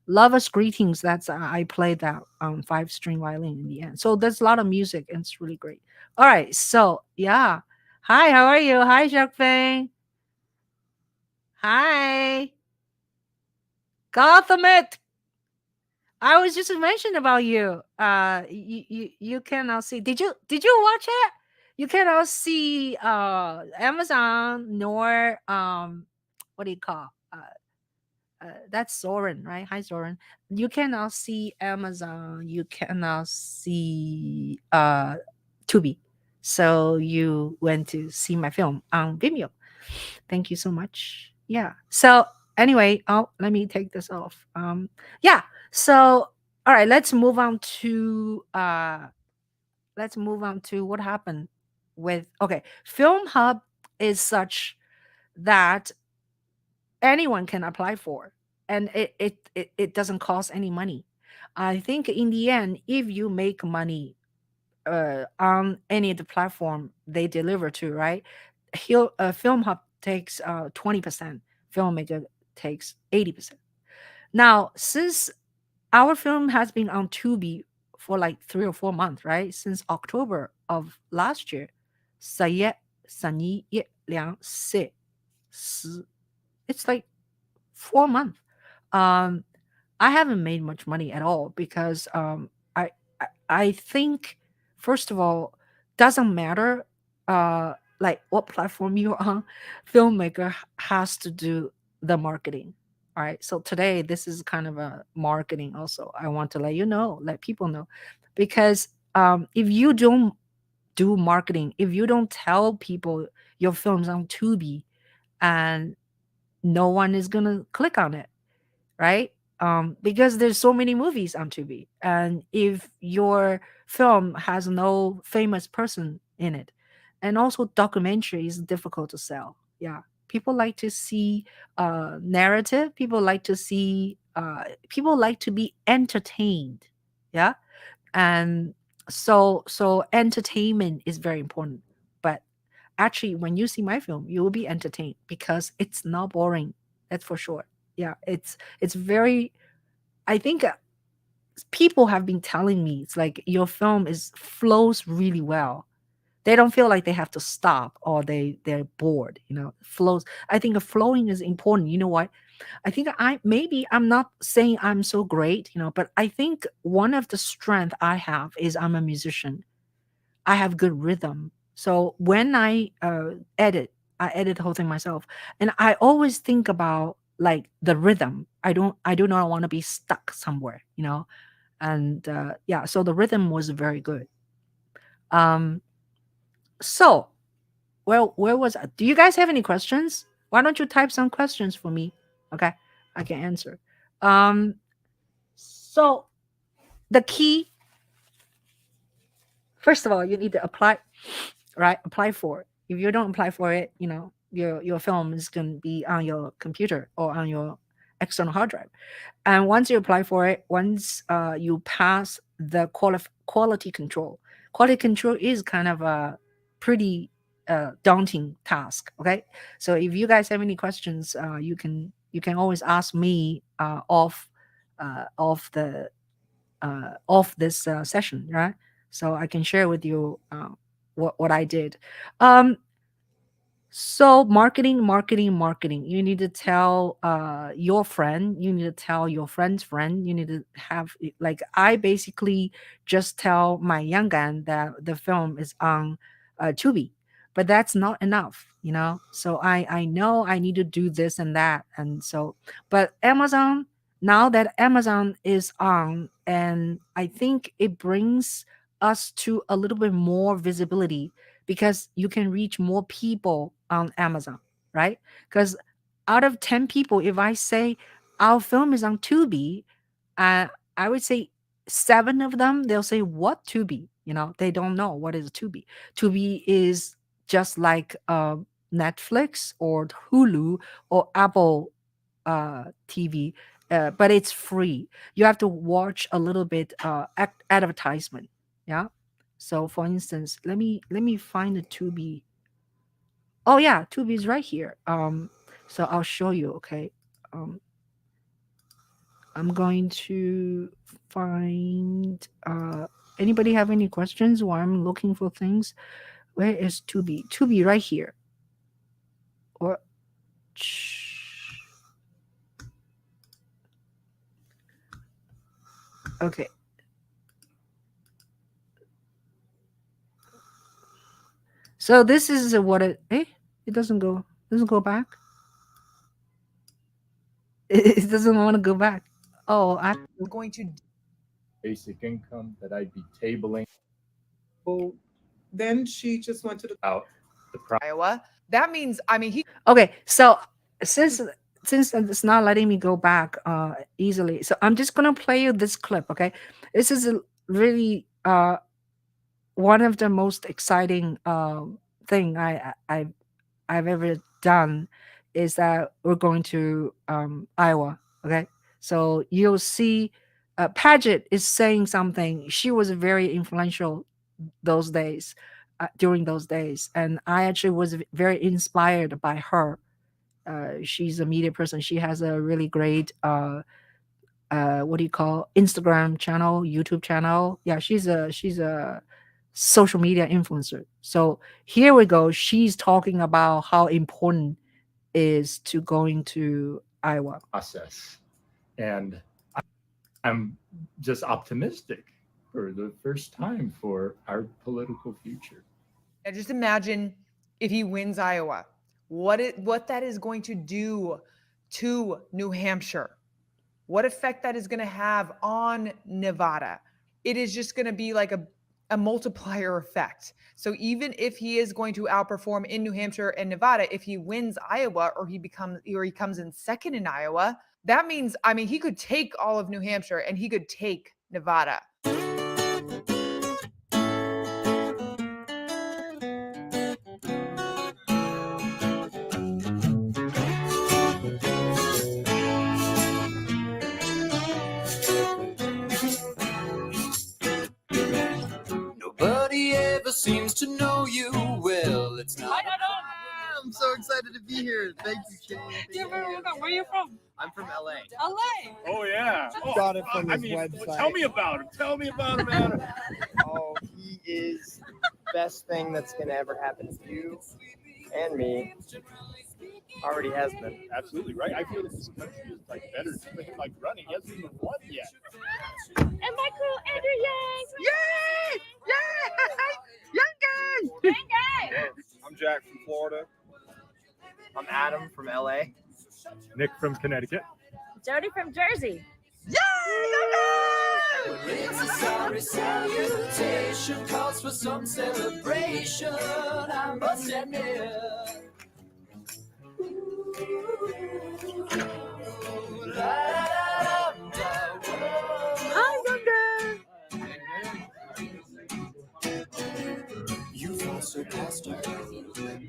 Speaker 1: Lovers Greetings. That's I played that on 5 string violin in the end. So there's a lot of music, and it's really great. All right. So yeah. Hi. How are you? Hi, Jacques Feng. Hi. Gotham it. I was just mentioning about you. You cannot see. Did you watch it? You cannot see Amazon nor what do you call that's Soren, right? Hi Soren. You cannot see Amazon. You cannot see Tubi. So you went to see my film on Vimeo. Thank you so much. Yeah. So anyway, oh, let me take this off. Yeah. So all right, let's move on to what happened with okay. Film Hub is such that anyone can apply for, and it doesn't cost any money. I think in the end, if you make money on any of the platform they deliver to, right? Film Hub takes 20%, filmmaker takes 80%. Now, since our film has been on Tubi for like 3 or 4 months, right? Since October of last year, 4月、3、1、2、4、10，it's like 4 months. Um, I haven't made much money at all because I think first of all doesn't matter like what platform you're on, filmmaker has to do the marketing. All right. So today this is kind of a marketing also. I want to let you know, let people know. Because if you don't do marketing, if you don't tell people your film's on Tubi, and no one is gonna click on it, right? Because there's so many movies on Tubi, and if your film has no famous person in it, and also documentary is difficult to sell. Yeah, people like to see narrative. People like to be entertained. Yeah, and so entertainment is very important. But actually, when you see my film, you will be entertained because it's not boring. That's for sure. Yeah, it's very. I think people have been telling me it's like your film is flows really well. They don't feel like they have to stop or they're bored. Flows. I think flowing is important. You know what? I think I'm not saying I'm so great. But I think one of the strength I have is I'm a musician. I have good rhythm. So when I edit the whole thing myself, and I always think about like the rhythm. I do not want to be stuck somewhere, and yeah, so the rhythm was very good. Um, so where was I? Do you guys have any questions? Why don't you type some questions for me? Okay, I can answer. Um, so the key, first of all, you need to apply, right? Apply for it. If you don't apply for it, your film is going to be on your computer or on your external hard drive. And once you apply for it, once you pass the quality control is kind of a pretty daunting task. Okay, so if you guys have any questions, you can always ask me off this session, right? So I can share with you what I did. Um, so marketing, marketing, marketing. You need to tell your friend. You need to tell your friend's friend. You need to have like I basically just tell my young gun that the film is on Tubi, but that's not enough. So I know I need to do this and that, and so but Amazon, now that Amazon is on, and I think it brings us to a little bit more visibility because you can reach more people on Amazon, right? Because out of 10 people, if I say our film is on Tubi, uh, I would say seven of them, they'll say, what Tubi? They don't know what is Tubi. Tubi is just like Netflix or Hulu or Apple TV, but it's free. You have to watch a little bit advertisement. Yeah. So for instance, let me find the Tubi. Oh yeah, Tubi is right here. So I'll show you. Okay. Um, I'm going to find. Anybody have any questions while I'm looking for things? Where is Tubi? Tubi right here. Or okay. So this is what it doesn't go back. It doesn't want to go back. Oh, I'm going to.
Speaker 3: Basic income that I'd be tabling
Speaker 4: Well, then she just went to the
Speaker 3: out the price.
Speaker 4: Iowa. That means, he.
Speaker 1: Okay, so since it's not letting me go back easily, so I'm just gonna play you this clip. Okay, this is a really one of the most exciting thing I've ever done is that we're going to Iowa. Okay, so you'll see Paget is saying something. She was very influential those days, during those days, and I actually was very inspired by her. She's a media person. She has a really great what do you call, Instagram channel, YouTube channel. Yeah, she's a social media influencer. So here we go. She's talking about how important is to going to Iowa.
Speaker 8: Process. And I'm just optimistic for the first time for our political future.
Speaker 9: And just imagine if he wins Iowa, what that is going to do to New Hampshire, what effect that is going to have on Nevada. It is just going to be like a multiplier effect. So even if he is going to outperform in New Hampshire and Nevada, if he wins Iowa or he comes in second in Iowa, that means, I mean, he could take all of New Hampshire and he could take Nevada.
Speaker 7: Nobody ever seems to know you well. It's not. I'm so excited to be here. Thank you, Ching.
Speaker 10: You're very welcome. Where are you from?
Speaker 7: I'm from LA.
Speaker 10: LA.
Speaker 3: Oh yeah. Oh,
Speaker 5: Got it from
Speaker 3: I
Speaker 5: his
Speaker 3: mean,
Speaker 5: website.
Speaker 3: tell me about him. Tell me about him, Adam.
Speaker 11: Oh, he is the best thing that's gonna ever happen to you and me. Already has been.
Speaker 3: Absolutely right. I feel this country is like better for him, like running. He hasn't even won yet.
Speaker 10: And my crew, Andrew Yang.
Speaker 1: Yay! Yay! Young guy!
Speaker 10: Young guy.
Speaker 5: I'm Jack from Florida.
Speaker 11: I'm Adam from LA.
Speaker 8: Nick from Connecticut.
Speaker 10: Jody from Jersey.
Speaker 7: It's a sorry salutation, calls for some celebration, I must admit.
Speaker 1: Hi, young guy!
Speaker 7: You've also passed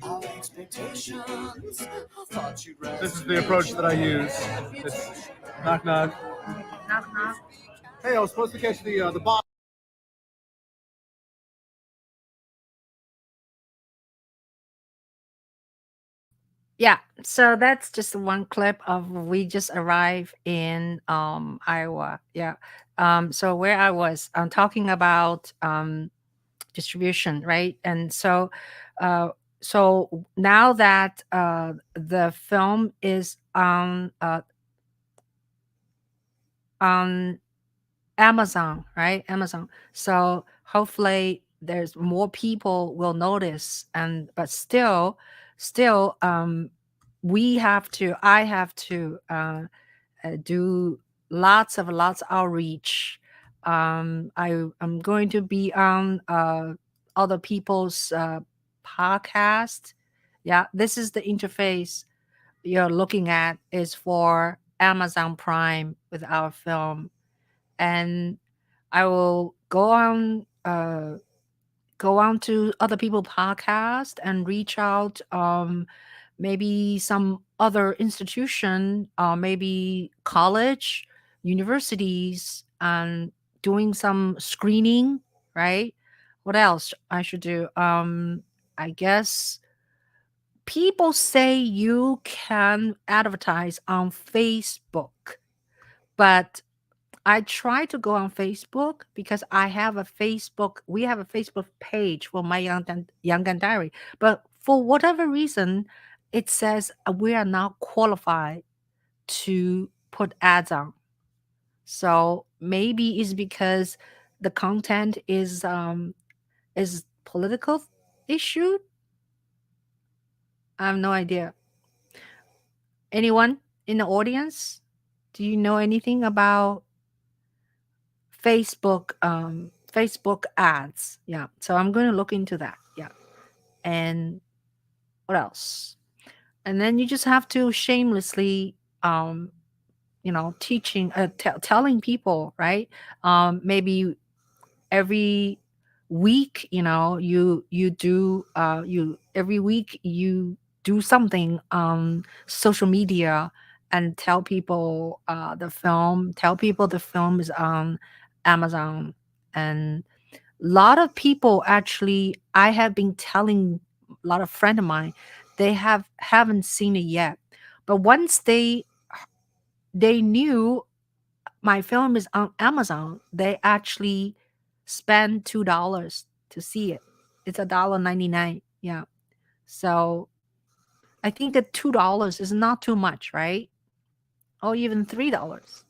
Speaker 7: our expectations. I thought you'd rather.
Speaker 5: This is the approach that I use. It's knock knock.
Speaker 1: Knock, knock.
Speaker 5: Hey, I was supposed to catch the box.
Speaker 1: Yeah, so that's just one clip of we just arrived in Iowa. Yeah. So where I was, I'm talking about distribution, right? And so so now that the film is on Amazon, right? Amazon. So hopefully there's more people will notice, and but still I have to do lots outreach. I'm going to be on other people's podcast. Yeah, this is the interface you're looking at is for Amazon Prime with our film, and I will go on to other people podcast and reach out, maybe some other institution, maybe college, universities, and doing some screening, right? What else I should do? I guess people say you can advertise on Facebook, but I try to go on Facebook because I have a Facebook. We have a Facebook page for my Young Gun Diary, but for whatever reason, it says we are not qualified to put ads on. So maybe it's because the content is political issue. I have no idea. Anyone in the audience? Do you know anything about Facebook ads? Yeah, so I'm going to look into that. Yeah. And what else? And then you just have to shamelessly teaching telling people, right? Maybe every week, you do you every week you do something on social media and tell people the film is on Amazon. And a lot of people, actually, I have been telling a lot of friend of mine, they haven't seen it yet. But once they knew my film is on Amazon, they actually spend $2 to see it. It's $1.99. Yeah. So I think that $2 is not too much, right? Or even $3.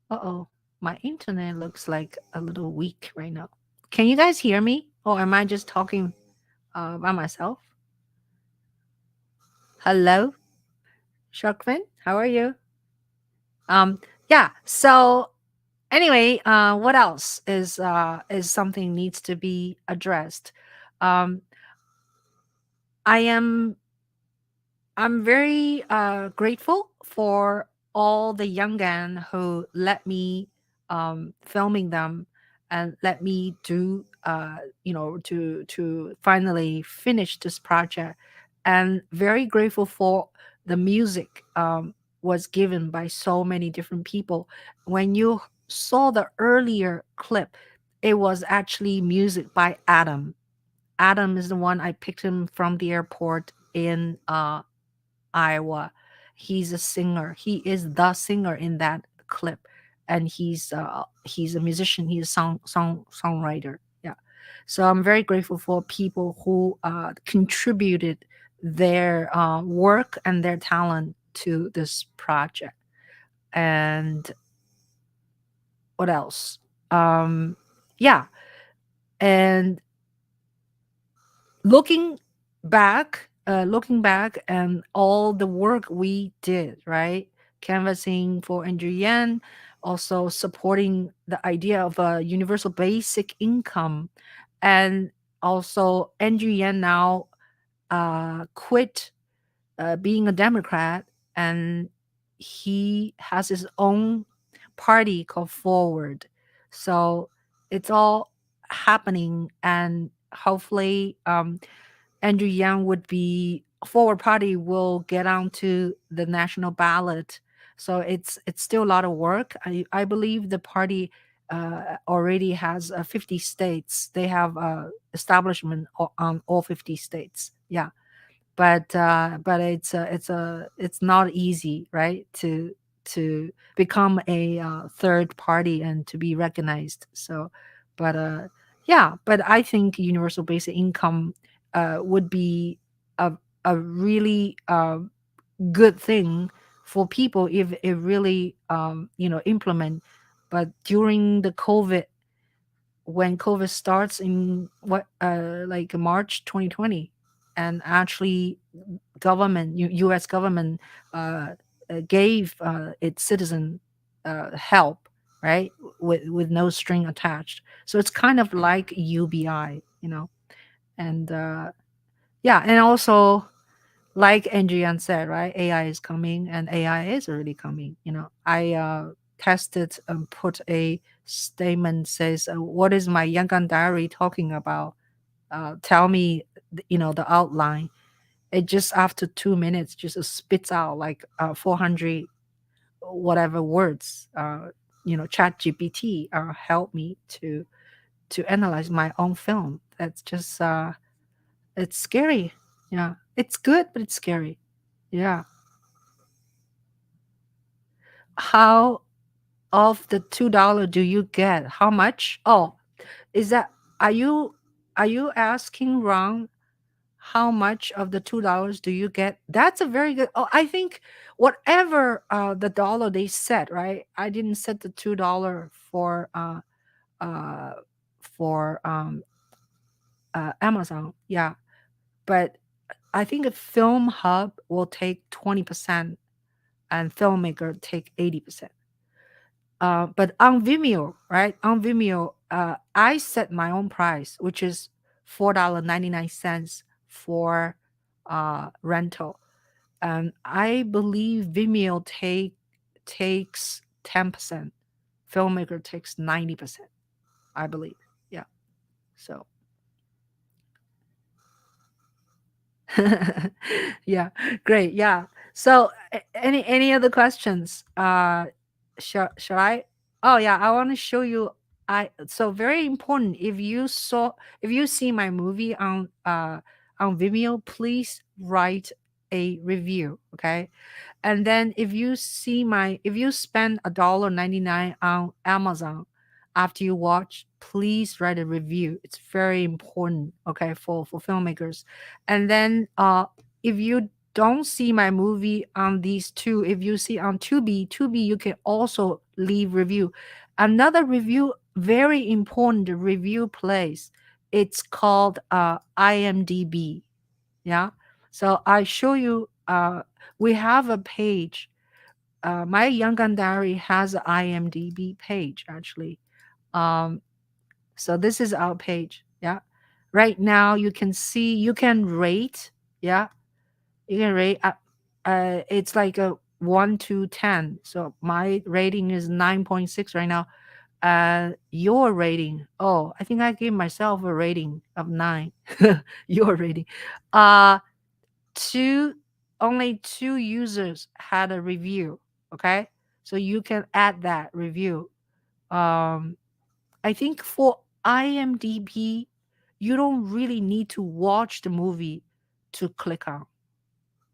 Speaker 1: Uh-oh. My internet looks like a little weak right now. Can you guys hear me? Or am I just talking by myself? Hello? Sharkfin, how are you? Yeah. So anyway, what else is something needs to be addressed? Um, I am I'm very grateful for all the young gun who let me filming them and let me do to finally finish this project, and very grateful for the music was given by so many different people. When you saw the earlier clip, it was actually music by Adam. Adam is the one I picked him from the airport in Iowa. He's a singer. He is the singer in that clip, and he's a musician. He's a songwriter. Yeah. So I'm very grateful for people who contributed their work and their talent to this project. And what else? Yeah. And looking looking back and all the work we did, right? Canvassing for Andrew Yan, also supporting the idea of a universal basic income, and also Andrew Yan now quit being a Democrat, and he has his own party called Forward. So it's all happening, and hopefully, Andrew Yang would be Forward Party will get onto the national ballot. So it's still a lot of work. I believe the party already has 50 states. They have establishment on all 50 states. Yeah, but it's not easy, right? To become a third party and to be recognized. So, but yeah, but I think universal basic income would be a really good thing for people if it really implement. But during the COVID, when COVID starts in like March 2020, and actually U.S. government uh, gave its citizen help, right, with no string attached. So it's kind of like UBI, and yeah, and also like Andrian said, right, AI is coming, and AI is really coming. I tested and put a statement says, "What is my Yangon diary talking about? Tell me, the outline." It just after 2 minutes just spits out like 400 whatever words. Chat GPT helped me to analyze my own film. That's just it's scary. Yeah, it's good, but it's scary. Yeah. How of the $2 do you get? How much? Oh, is that are you asking wrong? How much of the $2 do you get? That's a very good. Oh, I think whatever the dollar they set, right? I didn't set the $2 uh for Amazon. Yeah, but I think a film hub will take 20% and filmmaker take 80%. But on Vimeo, right? On Vimeo, I set my own price, which is $4.99 for rental. And I believe Vimeo takes 10%. Filmmaker takes 90%, I believe. Yeah. So Yeah, great. Yeah. So any other questions? Shall I? Oh yeah, I want to show you. So very important. If you see my movie on Vimeo, please write a review. Okay. And then if you spend $1.99 on Amazon after you watch, please write a review. It's very important, okay, for filmmakers. And then if you don't see my movie on these two, if you see on Tubi, you can also leave review. Another review, very important review place. It's called IMDb. Yeah. So I show you we have a page. My Young Gun Diary has an IMDb page actually. Um, so this is our page. Yeah. Right now you can see you can rate. Yeah. You can rate. It's like a 1 to 10. So my rating is 9.6 right now. Your rating. Oh, I think I gave myself a rating of 9. Your rating. Uh two Only two users had a review. Okay, so you can add that review. I think for IMDb you don't really need to watch the movie to click on.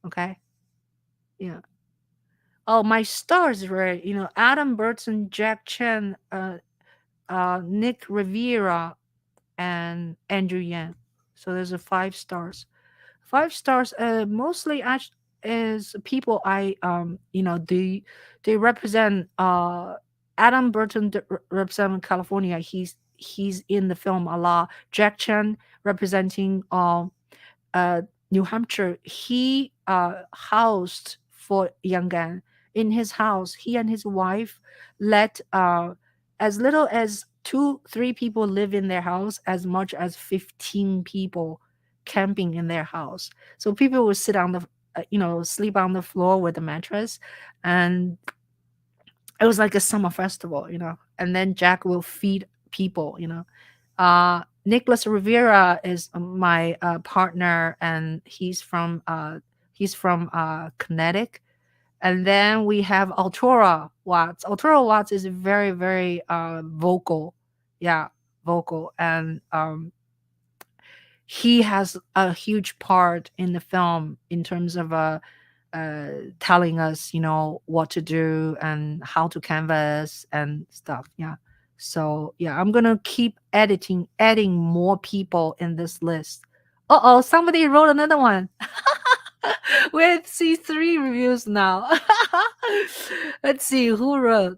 Speaker 1: Okay. Yeah. Oh, my stars were, Adam Burton, Jack Chen, Nick Riviera, and Andrew Yang. So there's a 5 stars. 5 stars mostly is people they represent Adam Burton represent California. He's in the film a lot. Jack Chen representing uh New Hampshire. He housed for Yangan. In his house, he and his wife let as little as 2-3 people live in their house, as much as 15 people camping in their house. So people would sit on the sleep on the floor with a mattress, and it was like a summer festival. And then Jack will feed people. Nicholas Rivera is my partner, and he's from Connecticut. And then we have Altura Watts. Altura Watts is very, very vocal. Yeah, vocal. And he has a huge part in the film in terms of telling us, what to do and how to canvas and stuff. Yeah. So yeah, I'm gonna keep adding more people in this list. Oh, somebody wrote another one. With C3 reviews now. Let's see who wrote.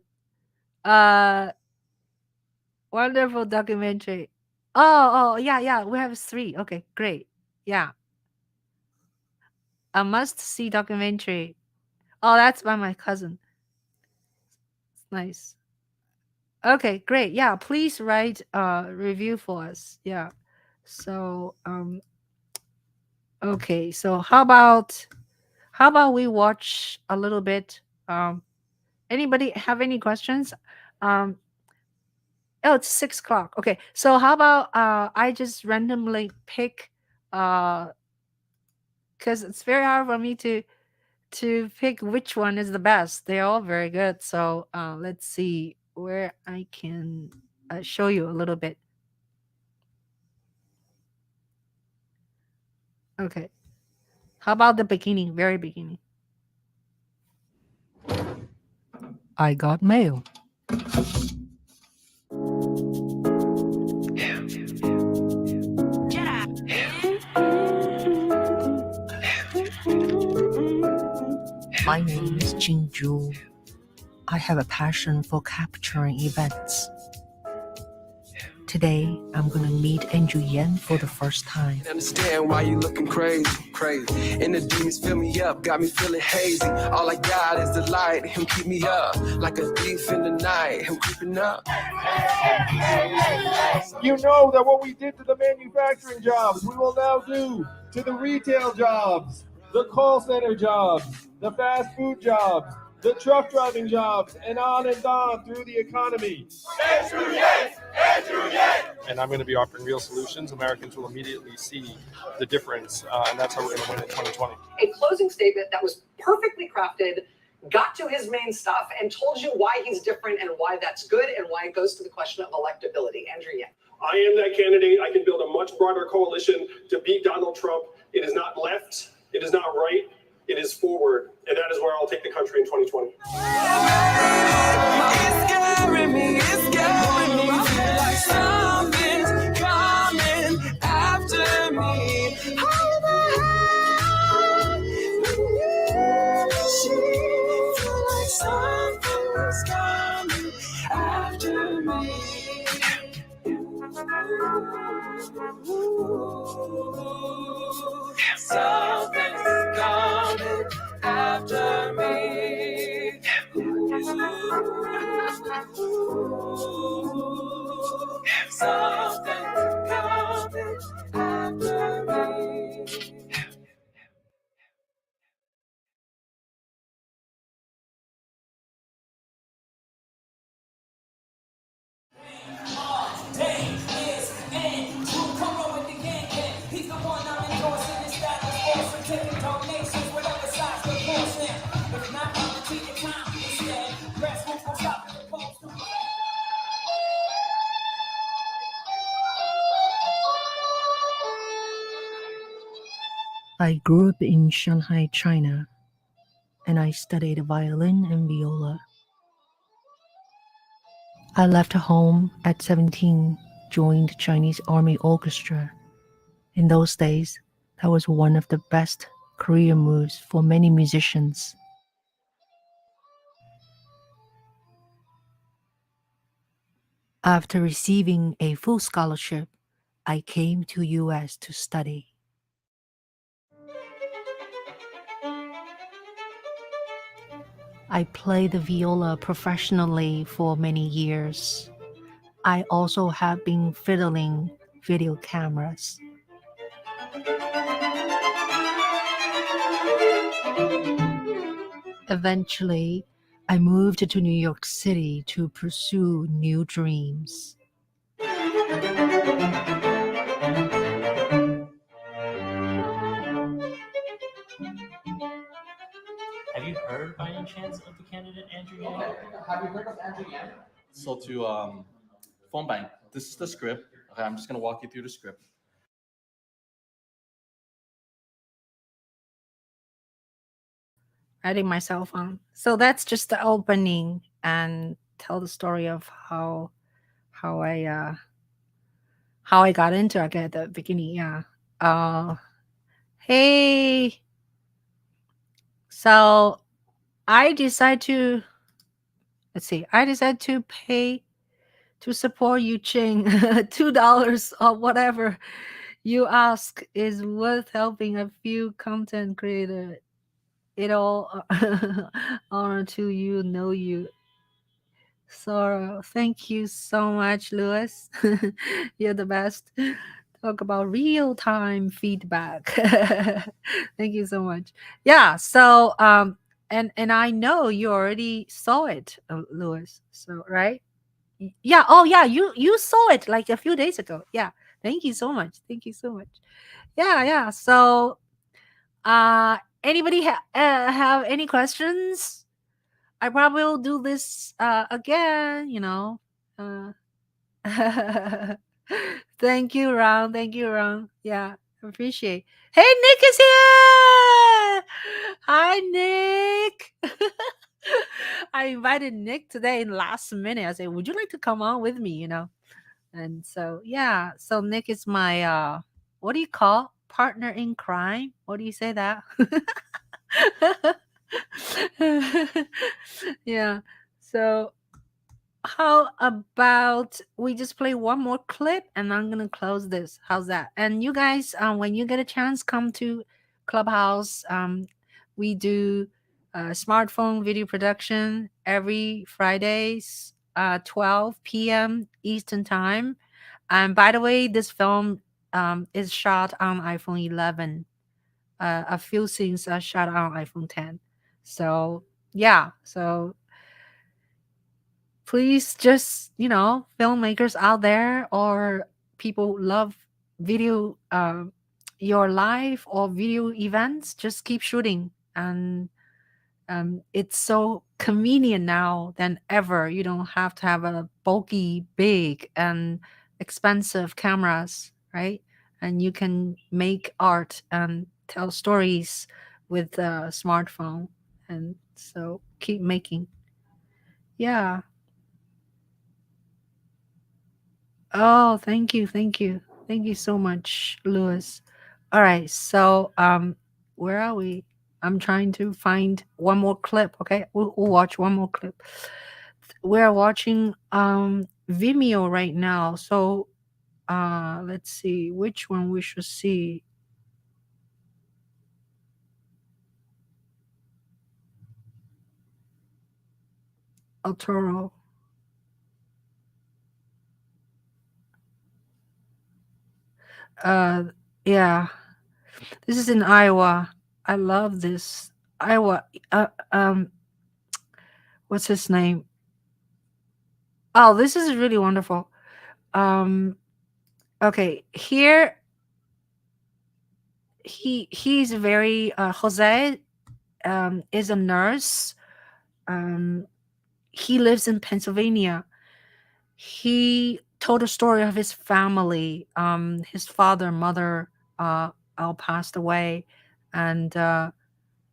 Speaker 1: Wonderful documentary. Oh, yeah. We have 3. Okay, great. Yeah. A must-see documentary. Oh, that's by my cousin. It's nice. Okay, great. Yeah, please write a review for us. Yeah. So, okay. So how about we watch a little bit? Anybody have any questions? Oh, it's 6 o'clock. Okay. So how about I just randomly pick because it's very hard for me to pick which one is the best. They're all very good. So let's see where I can show you a little bit. Okay. How about the beginning, very beginning? I got mail. My name is Ching Juhl. I have a passion for capturing events. Today, I'm gonna meet Andrew Yan for the first time.
Speaker 12: Understand why you looking crazy. And the demons fill me up, got me feeling hazy. All I got is the light, him keep me up. Like a thief in the night, him creeping up.
Speaker 3: You know that what we did to the manufacturing jobs, we will now do to the retail jobs, the call center jobs, the fast food jobs, the truck driving jobs, and on through the economy.
Speaker 13: Andrew Yang! Andrew Yang!
Speaker 3: and I'm going to be offering real solutions, Americans will immediately see the difference, and that's how we're going to win in 2020.
Speaker 2: A closing statement that was perfectly crafted, got to his main stuff, and told you why he's different and why that's good and why it goes to the question of electability. Andrew Yang. I am that candidate. I can build a much broader coalition to beat Donald Trump. It is not left. It is not right. It is forward. And that is where I'll take the country in 2020.
Speaker 12: It's scaring me, it's scaring me. Feel like something's coming after me. How the hell she feel like something's coming after me. Something's coming after me. Something coming after me. He's the one I'm endorsing. His style is awesome. Taking donations, whatever size the portion. If not, I'll take your time instead. Grassroots will stop the post.
Speaker 1: I grew up in Shanghai, China, and I studied violin and viola. I left home at 17, joined Chinese Army Orchestra. In those days, that was one of the best career moves for many musicians. After receiving a full scholarship, I came to US to study. I played the viola professionally for many years. I also have been fiddling video cameras. Eventually, I moved to New York City to pursue new dreams.
Speaker 13: Have you heard by any chance of the candidate Andrew Yang?
Speaker 6: Have you heard of Andrew Yang? So to phone bank, this is the script. Okay, I'm just gonna walk you through the script.
Speaker 1: Adding my cell phone. So that's just the opening and tell the story of how I got into it at the beginning. Yeah. Hey. So I decided to pay to support you, Ching. $2 or whatever you ask is worth helping a few content creators. It all honor to you, know you. So thank you so much, Lewis. You're the best. Talk about real-time feedback. Thank you so much. Yeah. So and I know you already saw it, Lewis. So right? Yeah. Oh yeah. You saw it like a few days ago. Yeah. Thank you so much. Thank you so much. Yeah. Yeah. So anybody have any questions? I probably will do this again, you know. Thank you, Ron. Thank you, Ron. Yeah, appreciate. Hey, Nick is here. Hi, Nick. I invited Nick today in last minute. I said, "Would you like to come on with me?" You know, and so yeah. So Nick is my what do you call partner in crime? What do you say that? Yeah. So how about we just play one more clip and I'm gonna close this. How's that? And you guys, when you get a chance, come to Clubhouse. We do smartphone video production every Fridays, 12 p.m. Eastern time. And by the way, this film is shot on iPhone 11. A few scenes are shot on iPhone 10. So yeah, so please just, you know, filmmakers out there or people love video, your live or video events, just keep shooting. And it's so convenient now than ever. You don't have to have a bulky, big, and expensive cameras, right? And you can make art and tell stories with a smartphone. And so keep making. Yeah. Oh, thank you, thank you, thank you so much, Lewis. All right, so where are we? I'm trying to find one more clip. Okay, we'll watch one more clip. We're watching Vimeo right now, so let's see which one we should see. Altoro. Yeah, this is in Iowa. I love this Iowa. What's his name? Oh, this is really wonderful. Okay, here he's very Jose is a nurse. He lives in Pennsylvania. He told a story of his family. His father, mother, all passed away, and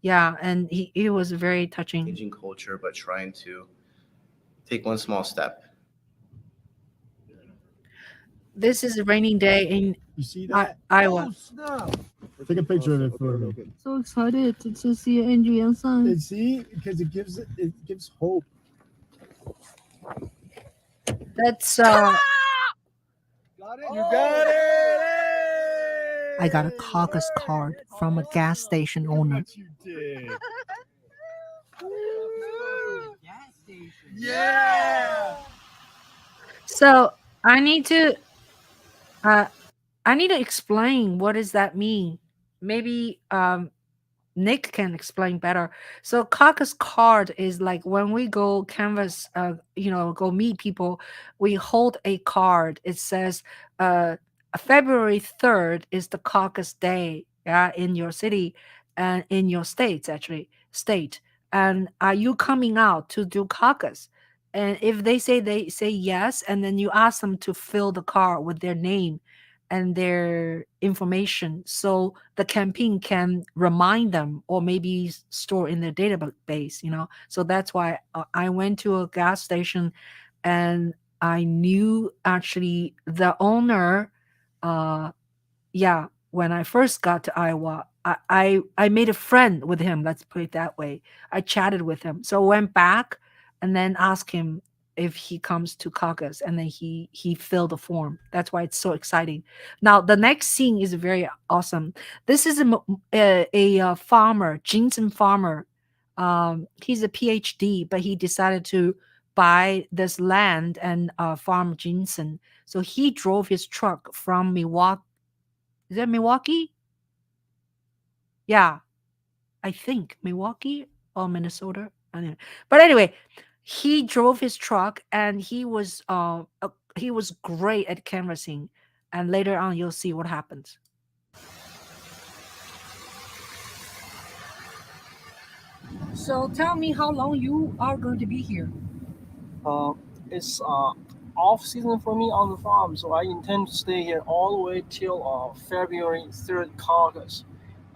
Speaker 1: yeah, and he was very touching.
Speaker 14: Changing culture, but trying to take one small step.
Speaker 1: This is a rainy day in Iowa.
Speaker 5: Oh, snap.
Speaker 3: Take a picture of it for me.
Speaker 1: So excited to see Andrew Yang-san.
Speaker 3: And see, because it gives hope.
Speaker 1: That's
Speaker 5: Got it? You got it!
Speaker 1: I got a caucus card from a gas station owner.
Speaker 3: You did.
Speaker 5: Yeah!
Speaker 1: So I need to explain what does that mean. Maybe Nick can explain better. So caucus card is like when we go canvas, go meet people, we hold a card. It says February 3rd is the caucus day, yeah, in your city and in your states, actually, state. And are you coming out to do caucus? And if they say yes, and then you ask them to fill the card with their name and their information, so the campaign can remind them or maybe store in their database. So that's why I went to a gas station, and I knew actually the owner. Yeah, when I first got to Iowa, I made a friend with him, let's put it that way. I chatted with him, so I went back and then asked him if he comes to caucus, and then he filled the form. That's why it's so exciting. Now the next scene is very awesome. This is a farmer, ginseng farmer. He's a PhD, but he decided to buy this land and farm ginseng. So he drove his truck from Milwaukee. Is that Milwaukee? Yeah, I think Milwaukee or Minnesota. I don't know. But anyway, he drove his truck, and he was great at canvassing. And later on, you'll see what happens. So tell me how long you are going to be here.
Speaker 15: It's off season for me on the farm, so I intend to stay here all the way till February 3rd caucus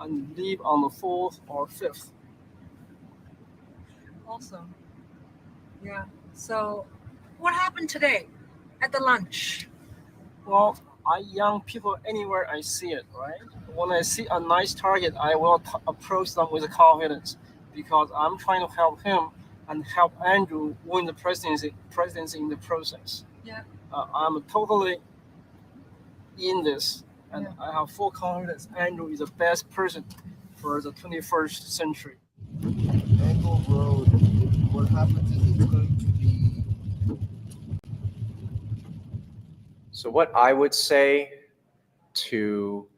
Speaker 15: and leave on the 4th or 5th.
Speaker 1: Awesome. Yeah. So what happened today at the lunch?
Speaker 15: Well, I young people anywhere I see it, right? When I see a nice target, I will approach them with confidence, because I'm trying to help him and help Andrew win the presidency in the process.
Speaker 1: Yeah.
Speaker 15: I'm totally in this, and I have full confidence Andrew is the best person for the 21st century.
Speaker 5: Angle Road, what happens is it's going to be...
Speaker 16: So what I would say to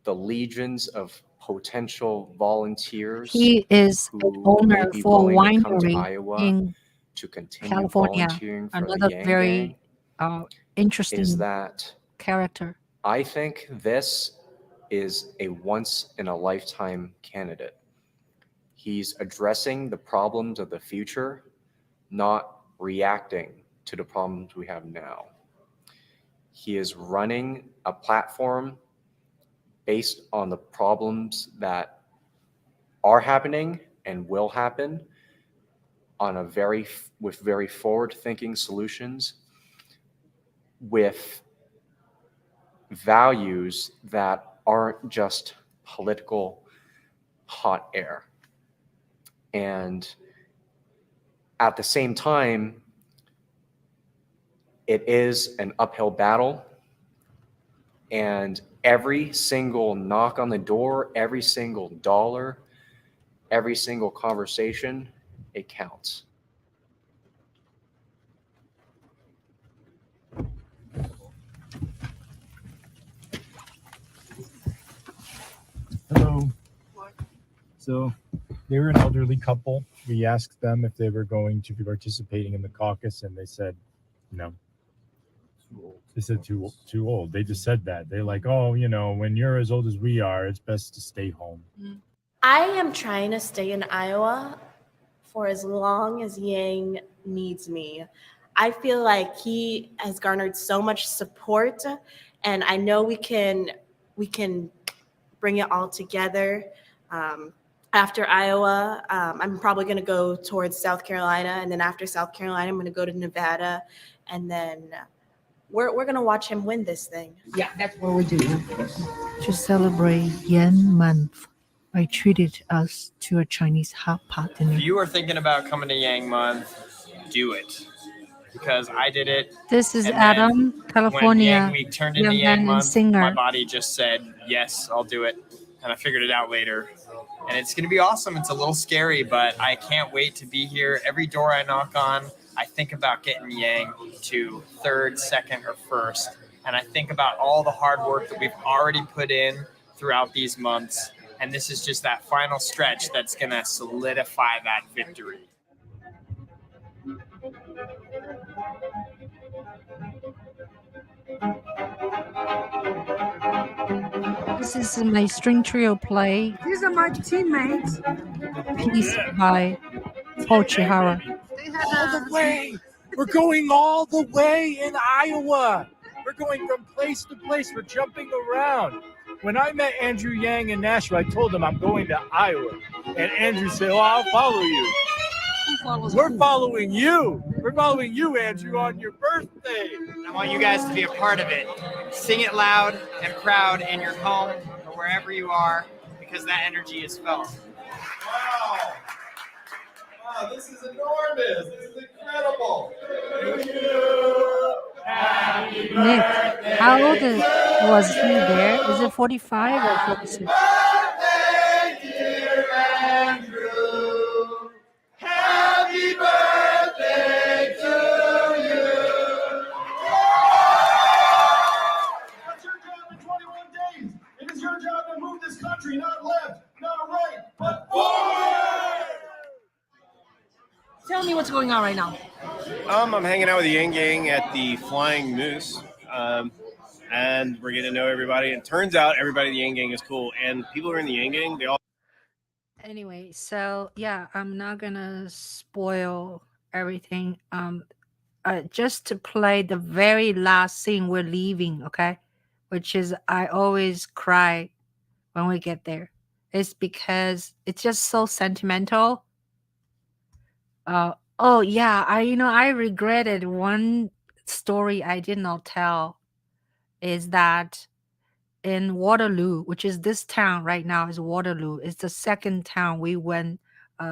Speaker 16: the legions of potential volunteers
Speaker 1: He is an
Speaker 16: who
Speaker 1: owner
Speaker 16: may be
Speaker 1: for a
Speaker 16: willing to come to
Speaker 1: winery
Speaker 16: Iowa
Speaker 1: in
Speaker 16: to continue
Speaker 1: California.
Speaker 16: volunteering for the
Speaker 1: Another
Speaker 16: Yang
Speaker 1: very
Speaker 16: Gang
Speaker 1: interesting
Speaker 16: is that
Speaker 1: character?
Speaker 16: I think this is a once in a lifetime candidate. He's addressing the problems of the future, not reacting to the problems we have now. He is running a platform based on the problems that are happening and will happen on a with very forward-thinking solutions, with values that aren't just political hot air. And at the same time, it is an uphill battle. And every single knock on the door, every single dollar, every single conversation, it counts.
Speaker 3: Hello. So they were an elderly couple. We asked them if they were going to be participating in the caucus, and they said no. They said too old. They just said that. They're like, oh, when you're as old as we are, it's best to stay home.
Speaker 17: I am trying to stay in Iowa for as long as Yang needs me. I feel like he has garnered so much support, and I know we can bring it all together. After Iowa, I'm probably going to go towards South Carolina, and then after South Carolina, I'm going to go to Nevada, and then we're going to watch him win this thing.
Speaker 18: Yeah, that's what we're doing.
Speaker 1: To celebrate Yan Month, I treated us to a Chinese hot pot dinner.
Speaker 11: If you are thinking about coming to Yang Month, do it. Because I did it.
Speaker 1: This is
Speaker 11: and
Speaker 1: Adam,
Speaker 11: when
Speaker 1: California,
Speaker 11: Yang Week turned into
Speaker 1: young
Speaker 11: Yang
Speaker 1: man and
Speaker 11: Month,
Speaker 1: singer.
Speaker 11: my body just said, yes, I'll do it. And I figured it out later. And it's going to be awesome. It's a little scary, but I can't wait to be here. Every door I knock on, I think about getting Yang to third, second, or first. And I think about all the hard work that we've already put in throughout these months. And this is just that final stretch that's going to solidify that victory.
Speaker 1: This is my string trio play.
Speaker 18: These are my teammates.
Speaker 1: Piece by Paul Chihara.
Speaker 3: All the way. We're going all the way in Iowa. We're going from place to place. We're jumping around. When I met Andrew Yang in Nashville, I told him I'm going to Iowa. And Andrew said, oh, I'll follow you. We're following you. We're following you, Andrew, on your birthday.
Speaker 11: I want you guys to be a part of it. Sing it loud and proud in your home or wherever you are, because that energy is felt.
Speaker 3: Wow. Wow, this is enormous. This is incredible. Thank you. Happy
Speaker 1: Nick,
Speaker 3: birthday.
Speaker 1: how old was he there? Is it 45 or 46?
Speaker 3: Birthday, dear Andrew. Happy birthday to you. That's your job in 21 days. It is your job to move this country, not left, not right, but forward.
Speaker 1: Tell me what's going on right now.
Speaker 19: I'm hanging out with the Yang Gang at the Flying Moose, and we're getting to know everybody. And turns out everybody in the Yang Gang is cool, and people who are in the Yang Gang, they all.
Speaker 1: Anyway, so yeah, I'm not gonna spoil everything. Just to play the very last scene, we're leaving, okay? Which is I always cry when we get there. It's because it's just so sentimental. Oh yeah, I regretted one story I did not tell is that in Waterloo, which is this town right now is Waterloo. It's the second town we went.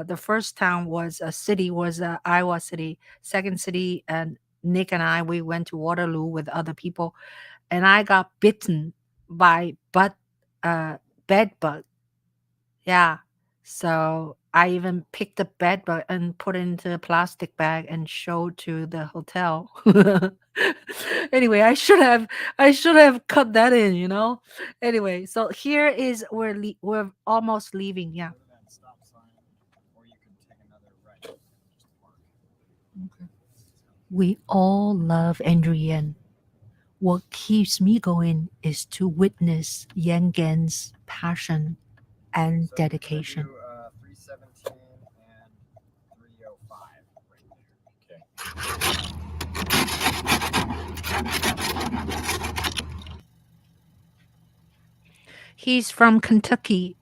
Speaker 1: The first town was a city, was Iowa City. Second city, and Nick and I, we went to Waterloo with other people, and I got bitten by bed bug. Yeah, so I even picked a bed bug and put it into a plastic bag and showed to the hotel. Anyway, I should have cut that in. Anyway, so here is we're almost leaving. Yeah. We all love Andrew Yan. What keeps me going is to witness Yan Gen's passion and dedication.
Speaker 11: 317 and 305 right there.
Speaker 1: He's from Kentucky.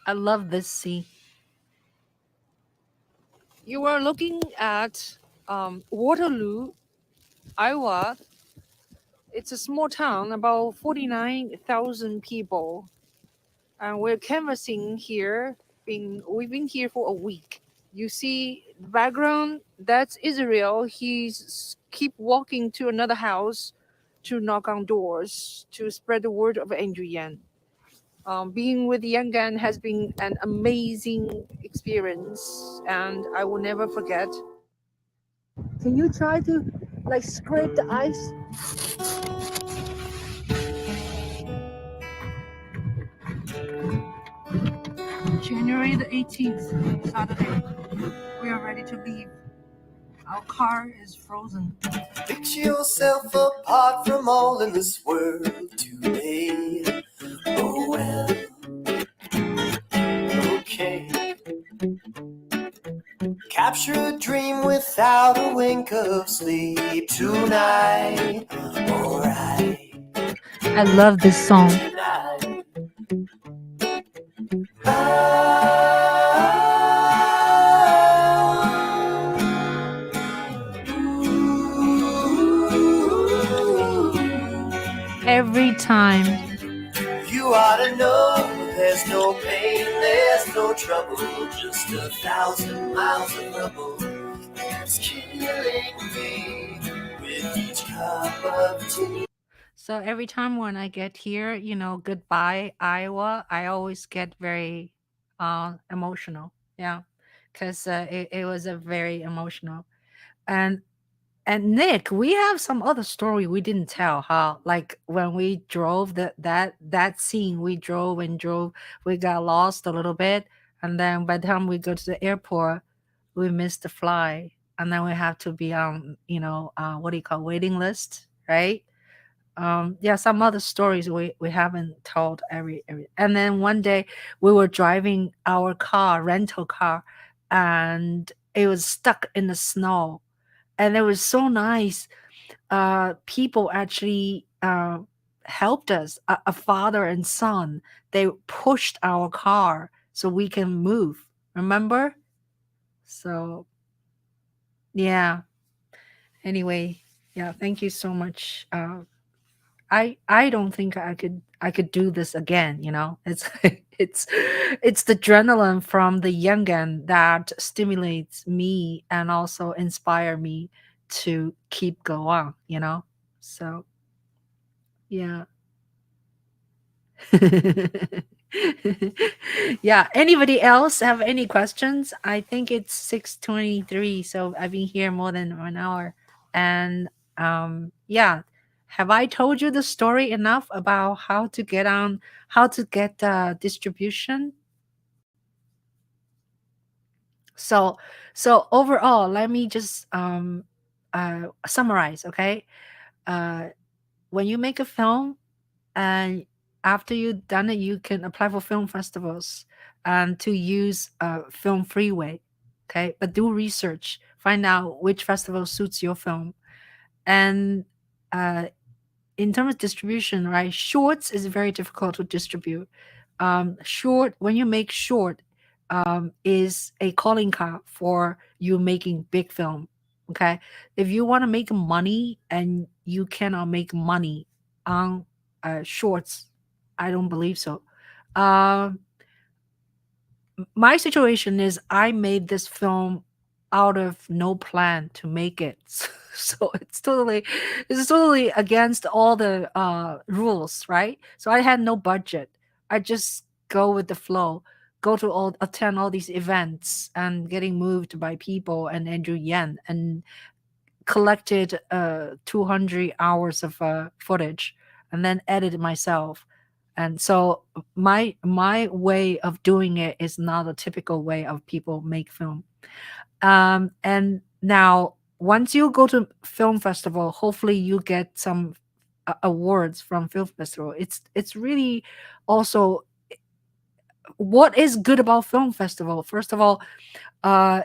Speaker 1: I love this scene. You are looking at Waterloo, Iowa. It's a small town, about 49,000 people. And we're canvassing here. We've been here for a week. You see the background, that's Israel. He's keep walking to another house to knock on doors to spread the word of Andrew Yan. Being with Yan Gan has been an amazing experience, and I will never forget. Can you try to like scrape the ice? January the 18th, Saturday. We are ready to leave. Our car is frozen.
Speaker 7: Picture yourself apart from all in this world today. Oh well, okay. Capture a dream without a wink of sleep tonight. Alright.
Speaker 1: I love this song. Every time.
Speaker 7: You ought to know there's no pain, there's no trouble, just 1,000 miles of rubble that's killing me with each cup of tea.
Speaker 1: So every time when I get here, goodbye Iowa, I always get very emotional. Yeah, because it was a very emotional. And Nick, we have some other story we didn't tell, huh? Like when we drove that scene, we drove, we got lost a little bit, and then by the time we go to the airport, we missed the flight, and then we have to be on, what do you call waiting list, right? Yeah, some other stories we haven't told every. And then one day we were driving our car, rental car, and it was stuck in the snow, and it was so nice. People actually helped us, a father and son. They pushed our car so we can move, remember? So yeah, anyway, yeah, thank you so much. I don't think I could do this again, it's it's the adrenaline from the youngin that stimulates me and also inspire me to keep going. So yeah. Yeah, anybody else have any questions? I think it's 6:23, so I've been here more than 1 hour. And yeah, have I told you the story enough about how to get distribution? So overall, let me just summarize, okay? uh when you make a film, and after you've done it, you can apply for film festivals and to use film freeway, okay? But do research, find out which festival suits your film. And uh, in terms of distribution, right, shorts is very difficult to distribute. Short, when you make short, is a calling card for you making big film. Okay, if you want to make money and you cannot make money on shorts, I don't believe so. Um, my situation is I made this film out of no plan to make it. So it's totally against all the rules, right? So I had no budget. I just go with the flow, go to attend all these events and getting moved by people and Andrew Yan, and collected 200 hours of footage and then edited myself. And so my way of doing it is not a typical way of people make film. And now once you go to film festival, hopefully you get some awards from film festival. It's really also what is good about film festival. First of all, uh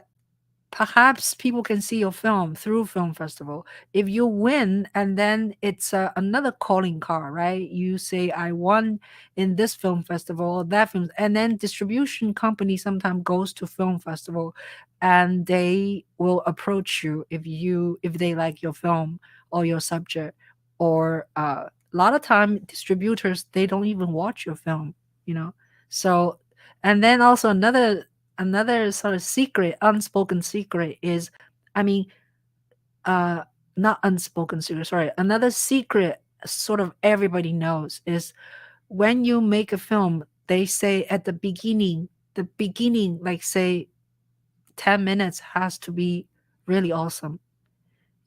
Speaker 1: perhaps people can see your film through film festival. If you win, and then it's another calling card, right? You say I won in this film festival, that film, and then distribution company sometimes goes to film festival, and they will approach you if they like your film or your subject. Or a lot of time distributors, they don't even watch your film, you know. So, and then also another sort of secret, unspoken secret is, I mean, uh, not unspoken secret, sorry, another secret sort of everybody knows is when you make a film, they say at the beginning, like say 10 minutes has to be really awesome.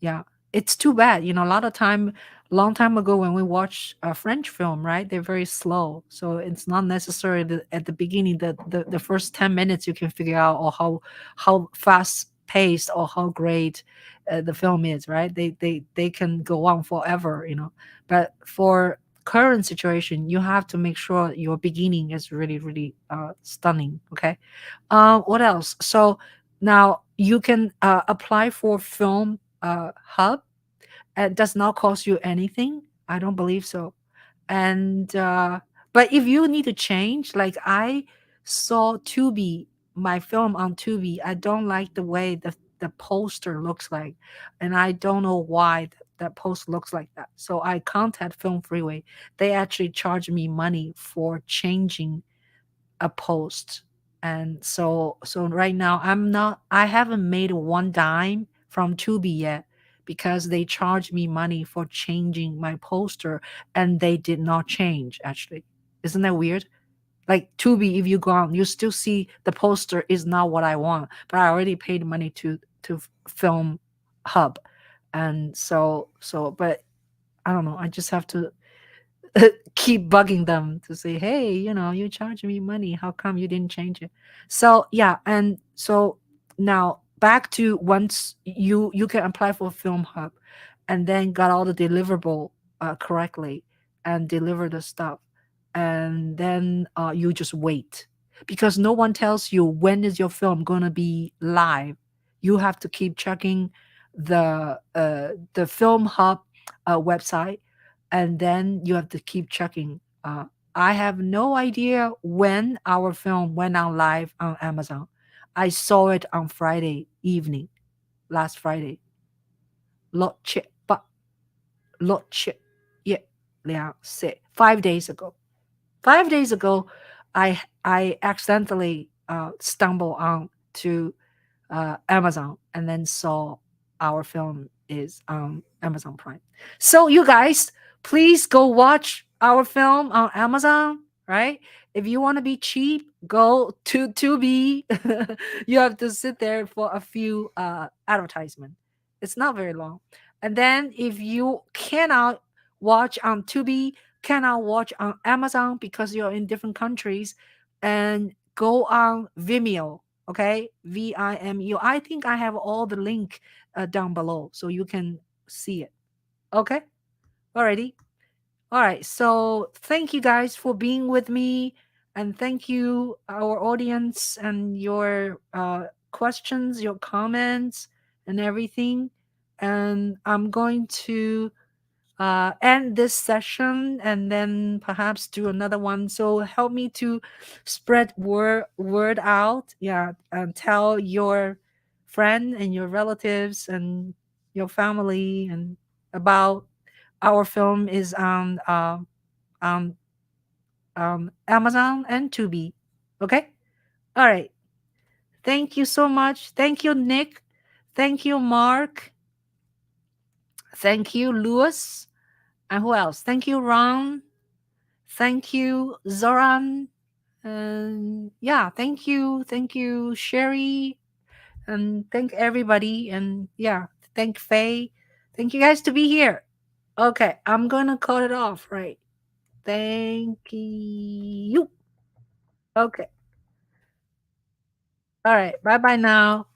Speaker 1: Yeah, it's too bad. A lot of time, long time ago when we watch a French film, right? They're very slow, so it's not necessary that at the beginning, the first 10 minutes you can figure out or how fast paced or how great the film is, right? They can go on forever. But for current situation, you have to make sure your beginning is really really stunning. Okay, what else? So now you can apply for film hub. It does not cost you anything. I don't believe so. And but if you need to change, like I saw Tubi, my film on Tubi, I don't like the way the poster looks like, and I don't know why that post looks like that. So I contact Film Freeway. They actually charge me money for changing a post. And so right now I haven't made one dime from Tubi yet, because they charged me money for changing my poster, and they did not change actually. Isn't that weird? Like Tubi, if you go on, you still see the poster is not what I want, but I already paid money to Film Hub. And but I don't know, I just have to keep bugging them to say, hey, you charge me money, how come you didn't change it? So yeah, and so now back to, once you can apply for Film Hub, and then got all the deliverable correctly, and deliver the stuff, and then you just wait, because no one tells you when is your film going to be live. You have to keep checking the Film Hub website, and then you have to keep checking. I have no idea when our film went on live on Amazon. I saw it on Friday evening, last Friday. 6、8、6、5 days ago. 5 days ago, I accidentally stumbled on to Amazon, and then saw our film is on Amazon Prime. So you guys, please go watch our film on Amazon, right? If you want to be cheap, go to Tubi. You have to sit there for a few advertisement. It's not very long. And then if you cannot watch on Tubi, cannot watch on Amazon because you're in different countries, and go on Vimeo. Okay, Vimeo. I think I have all the link down below, so you can see it. Okay, alrighty. All right, so thank you guys for being with me, and thank you our audience and your questions, your comments, and everything. And I'm going to end this session, and then perhaps do another one. So help me to spread word out. Yeah, and tell your friend and your relatives and your family and about our film is on Amazon and Tubi. Okay. All right. Thank you so much. Thank you, Nick. Thank you, Mark. Thank you, Louis. And who else? Thank you, Ron. Thank you, Zoran. And yeah, thank you, Sherry. And thank everybody. And yeah, thank Faye. Thank you guys to be here. Okay, I'm gonna cut it off, right? Thank you. Okay. All right. Bye bye now.